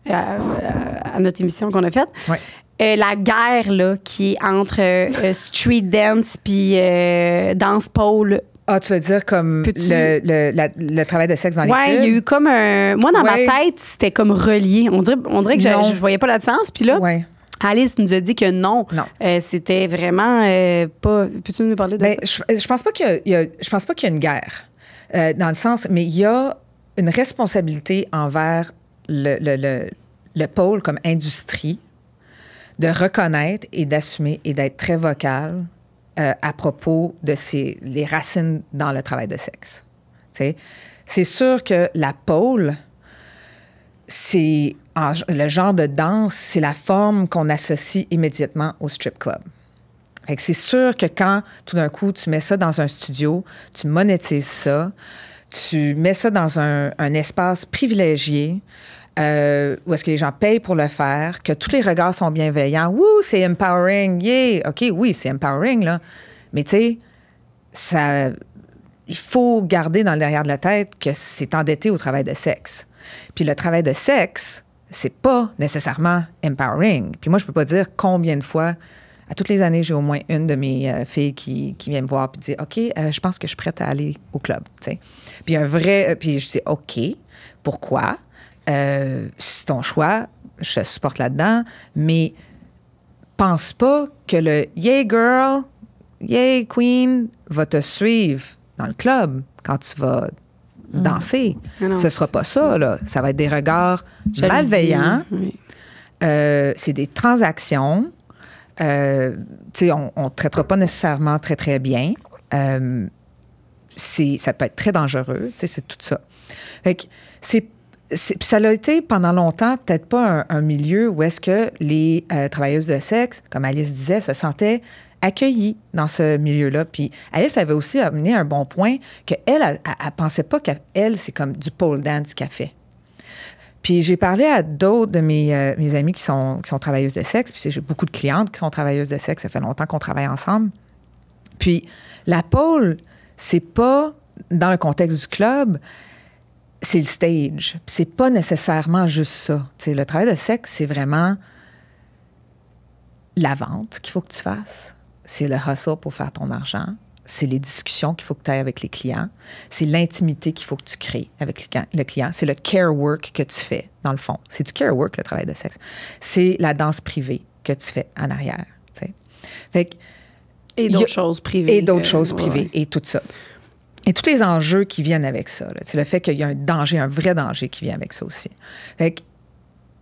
à notre émission qu'on a faite. Ouais. La guerre, là, qui est entre street dance puis danse pole. Ah, tu veux dire comme Peux-tu- le travail de sexe dans les Ouais, clubs? il y a eu comme un... Moi, dans Ouais. ma tête, c'était comme relié. On dirait que Non. je voyais pas la différence. Puis là, Ouais. Alice nous a dit que non. Non. C'était vraiment pas... Peux-tu nous parler de Ben, ça? je pense pas je pense pas qu'il y a une guerre, dans le sens, mais il y a une responsabilité envers le pôle comme industrie de reconnaître et d'assumer et d'être très vocal à propos de les racines dans le travail de sexe. Tu sais, c'est sûr que la pole, c'est le genre de danse, c'est la forme qu'on associe immédiatement au strip club. Fait que c'est sûr que quand, tout d'un coup, tu mets ça dans un studio, tu monétises ça, tu mets ça dans un espace privilégié, où est-ce que les gens payent pour le faire, que tous les regards sont bienveillants. Wouh, c'est empowering, yeah! OK, oui, c'est empowering, là. Mais tu sais, il faut garder dans le derrière de la tête que c'est endetté au travail de sexe. Puis le travail de sexe, c'est pas nécessairement empowering. Puis moi, je peux pas dire combien de fois, à toutes les années, j'ai au moins une de mes filles qui vient me voir et dit « OK, je pense que je suis prête à aller au club. » Puis puis je dis « OK, pourquoi? C'est ton choix, je te supporte là-dedans, mais pense pas que le « Yeah, girl, yeah, queen » va te suivre dans le club quand tu vas danser. Ah non, Ce sera pas ça, là. Ça va être des regards Jalousie, malveillants. oui. C'est des transactions. Tu sais, on ne traitera pas nécessairement très, très bien. Ça peut être très dangereux. Tu sais, c'est tout ça. Fait que puis ça a été pendant longtemps peut-être pas un milieu où est-ce que les travailleuses de sexe, comme Alice disait, se sentaient accueillies dans ce milieu-là. Puis Alice avait aussi amené un bon point qu'elle, elle pensait pas qu'elle, c'est comme du pole dance qu'elle fait. Puis j'ai parlé à d'autres de mes amis qui sont travailleuses de sexe, puis j'ai beaucoup de clientes qui sont travailleuses de sexe, ça fait longtemps qu'on travaille ensemble. Puis la pole, c'est pas dans le contexte du club, c'est le stage. Puis c'est pas nécessairement juste ça. T'sais, le travail de sexe, c'est vraiment la vente qu'il faut que tu fasses. C'est le hustle pour faire ton argent. C'est les discussions qu'il faut que tu aies avec les clients. C'est l'intimité qu'il faut que tu crées avec le client. C'est le care work que tu fais, dans le fond. C'est du care work, le travail de sexe. C'est la danse privée que tu fais en arrière. T'sais. Fait que, Et d'autres choses privées. et d'autres choses privées, ouais. et tout ça. Et tous les enjeux qui viennent avec ça. C'est le fait qu'il y a un danger, un vrai danger qui vient avec ça aussi. Fait que,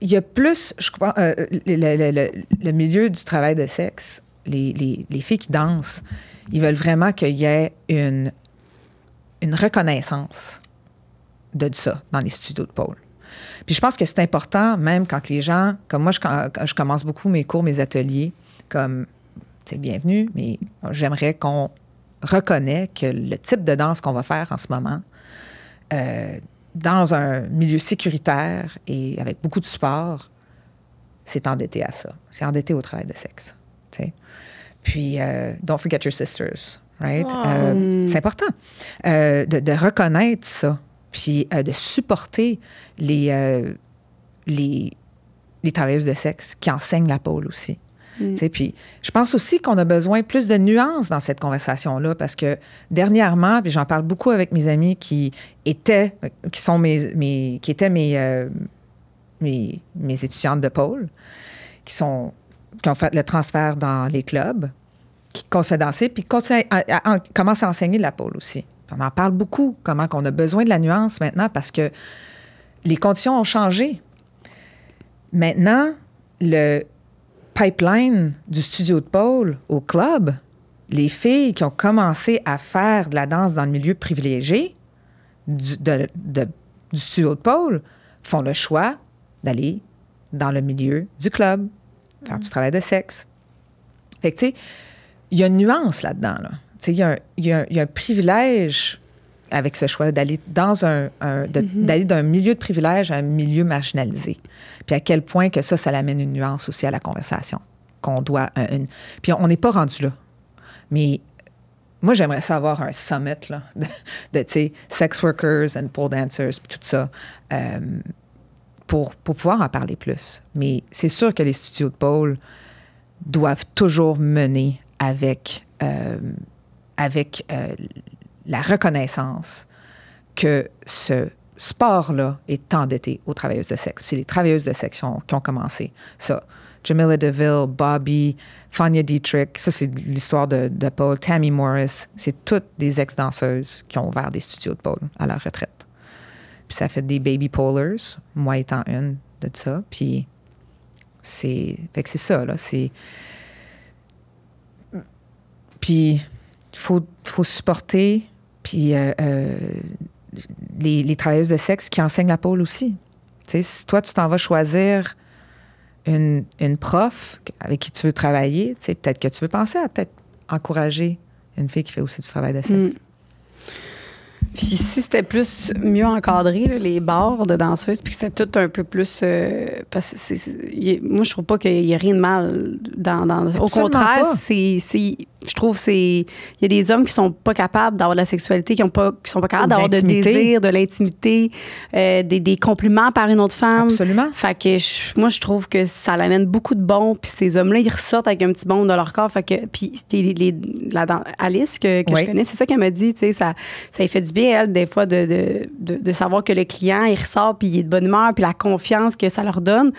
il y a plus, je crois, le milieu du travail de sexe, les filles qui dansent, ils veulent vraiment qu'il y ait une reconnaissance de ça dans les studios de pôle. Puis je pense que c'est important, même quand les gens, comme moi, je commence beaucoup mes cours, mes ateliers, comme, c'est bienvenue, mais j'aimerais qu'on reconnaisse que le type de danse qu'on va faire en ce moment, dans un milieu sécuritaire et avec beaucoup de support, c'est endetté à ça. C'est endetté au travail de sexe. T'sais. Puis, don't forget your sisters, right? Wow. C'est important de reconnaître ça, puis de supporter les travailleuses de sexe qui enseignent la pole aussi. Puis, je pense aussi qu'on a besoin plus de nuances dans cette conversation-là parce que dernièrement, puis j'en parle beaucoup avec mes amis qui étaient mes étudiantes de pôle, qui ont fait le transfert dans les clubs. qui continuent à danser, puis commencent à enseigner de la pole aussi. Puis on en parle beaucoup, comment qu'on a besoin de la nuance maintenant, parce que les conditions ont changé. Maintenant, le pipeline du studio de pole au club, les filles qui ont commencé à faire de la danse dans le milieu privilégié du studio de pole font le choix d'aller dans le milieu du club, faire du travail de sexe. Fait que, tu sais, il y a une nuance là-dedans. Là. Tu sais, il y a un privilège avec ce choix d'aller d'aller d'un milieu de privilège à un milieu marginalisé. Puis à quel point que ça l'amène une nuance aussi à la conversation. Qu'on doit... Puis on n'est pas rendu là. Mais moi, j'aimerais ça avoir un summit là, de tu sais, sex workers and pole dancers, puis tout ça, pour pouvoir en parler plus. Mais c'est sûr que les studios de pole doivent toujours mener avec la reconnaissance que ce sport-là est endetté aux travailleuses de sexe. C'est les travailleuses de sexe qui ont commencé ça. Jamila DeVille, Bobby, Fania Dietrich, ça c'est l'histoire de pole, Tammy Morris, c'est toutes des ex-danseuses qui ont ouvert des studios de pole à leur retraite. Puis ça fait des baby polers, moi étant une de ça. Puis fait que c'est ça, là, c'est... Puis il faut supporter puis les travailleuses de sexe qui enseignent la pole aussi. Tu sais, si toi, tu t'en vas choisir une prof avec qui tu veux travailler, tu sais, peut-être que tu veux penser à peut-être encourager une fille qui fait aussi du travail de sexe. Puis si c'était plus mieux encadré, là, les bars de danseuses, puis que c'était tout un peu plus... parce que moi, je trouve pas qu'il y a rien de mal dans au contraire, pas. Je trouve il y a des hommes qui sont pas capables d'avoir de la sexualité, qui sont pas capables d'avoir de désir, de l'intimité, des compliments par une autre femme. Absolument. Fait que moi, je trouve que ça l'amène beaucoup de bons. Puis ces hommes-là, ils ressortent avec un petit bon dans leur corps. Fait que puis Alice que je connais, c'est ça qu'elle m'a dit. Tu sais, ça lui fait du bien elle des fois de savoir que le client il ressort puis il est de bonne humeur puis la confiance que ça leur donne.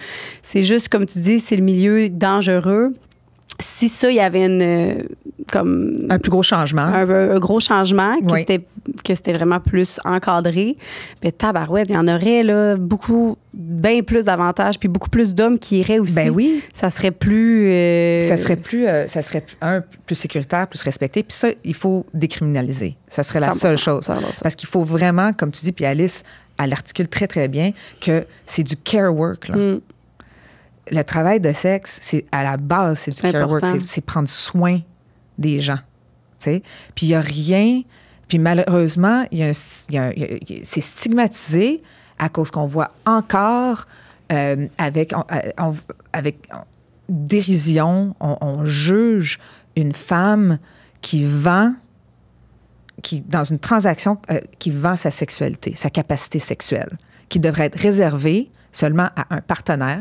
C'est juste comme tu dis, c'est le milieu dangereux. Si ça, il y avait un plus gros changement. Un gros changement, que c'était vraiment plus encadré, bien, tabarouette, il y en aurait là, bien plus d'avantages, puis beaucoup plus d'hommes qui iraient aussi. Ben oui. Ça serait plus... Ça serait plus sécuritaire, plus respecté. Puis ça, il faut décriminaliser. Ça serait la seule chose. 100%. Parce qu'il faut vraiment, comme tu dis, puis Alice, elle l'articule très, très bien, que c'est du care work, là. Le travail de sexe, c'est à la base, c'est du care work, c'est prendre soin des gens. T'sais? Puis il n'y a rien. Puis malheureusement, c'est stigmatisé à cause qu'on voit encore avec dérision, on juge une femme dans une transaction, qui vend sa sexualité, sa capacité sexuelle, qui devrait être réservée seulement à un partenaire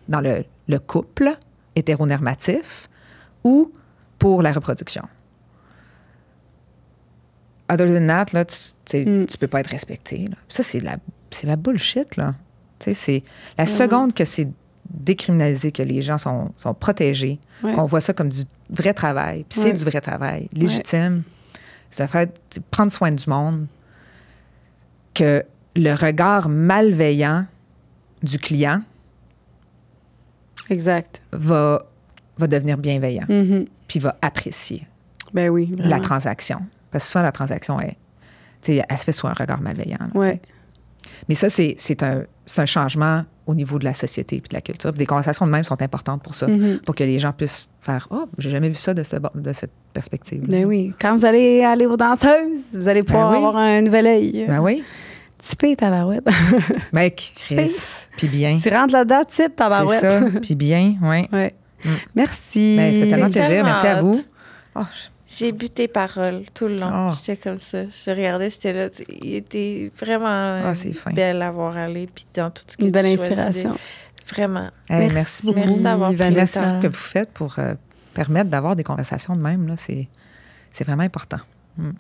dans le couple hétéronormatif ou pour la reproduction. Other than that, là, tu peux pas être respecté. Là. Ça, c'est la bullshit, là. C'est la seconde que c'est décriminalisé, que les gens sont protégés, qu'on voit ça comme du vrai travail, puis c'est du vrai travail, légitime. Ça fait prendre soin du monde, que le regard malveillant du client va devenir bienveillant, puis va apprécier la transaction. Parce que souvent, la transaction, elle se fait sous un regard malveillant. Là, mais ça, c'est un changement au niveau de la société et de la culture. Puis des conversations de même sont importantes pour ça, pour que les gens puissent faire « Oh, j'ai jamais vu ça de cette perspective. » Ben oui. Quand vous allez aller aux danseuses, vous allez pouvoir avoir un nouvel œil. Ben oui. Typé, tabarouette. Mec, puis bien. Tu rentres là-dedans, type, tabarouette. C'est ça, puis bien, oui. Merci. Ben, ça fait tellement plaisir. Merci à vous. Oh, j'ai bu tes paroles tout le long. J'étais comme ça. Je regardais, j'étais là. Il était vraiment belle à voir aller. Puis dans tout ce que une belle tu inspiration. Vraiment. Merci beaucoup. Merci d'avoir pris Merci ce que vous faites pour permettre d'avoir des conversations de même. Là, c'est vraiment important.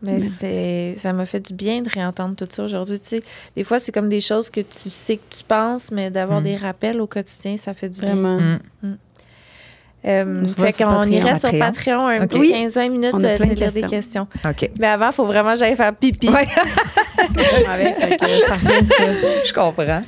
Mais ça m'a fait du bien de réentendre tout ça aujourd'hui. Tu sais, des fois, c'est comme des choses que tu sais que tu penses, mais d'avoir des rappels au quotidien, ça fait du bien. Fait qu'on irait sur Patreon un petit 15-20 minutes de lire des questions. OK. Mais avant, il faut vraiment que j'aille faire pipi. Ouais. Ça revient, ça. Je comprends.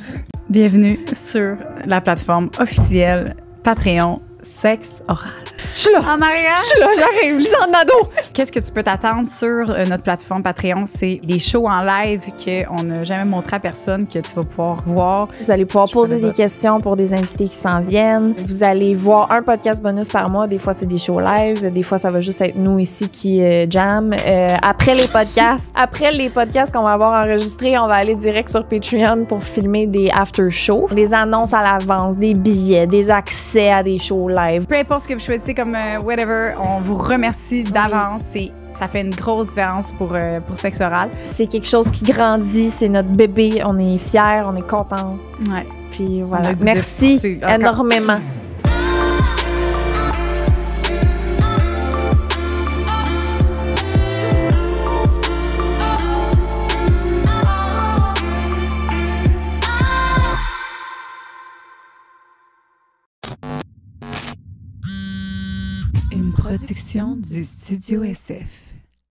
Bienvenue sur la plateforme officielle Patreon Sexe Oral. Je suis là. En arrière. Je suis là, j'arrive. Lisanne Nadeau. Qu'est-ce que tu peux t'attendre sur notre plateforme Patreon? C'est des shows en live qu'on n'a jamais montré à personne, que tu vas pouvoir voir. Vous allez pouvoir poser des questions pour des invités qui s'en viennent. Vous allez voir un podcast bonus par mois. Des fois, c'est des shows live. Des fois, ça va juste être nous ici qui jam. Après les podcasts qu'on va avoir enregistrés, on va aller direct sur Patreon pour filmer des after-shows, des annonces à l'avance, des billets, des accès à des shows live. Peu importe ce que vous choisissez comme whatever, on vous remercie d'avance. Ça fait une grosse différence pour Sexe Oral. C'est quelque chose qui grandit, c'est notre bébé. On est fiers, on est contents. Ouais. Puis voilà. Merci énormément. Une production du Studio SF.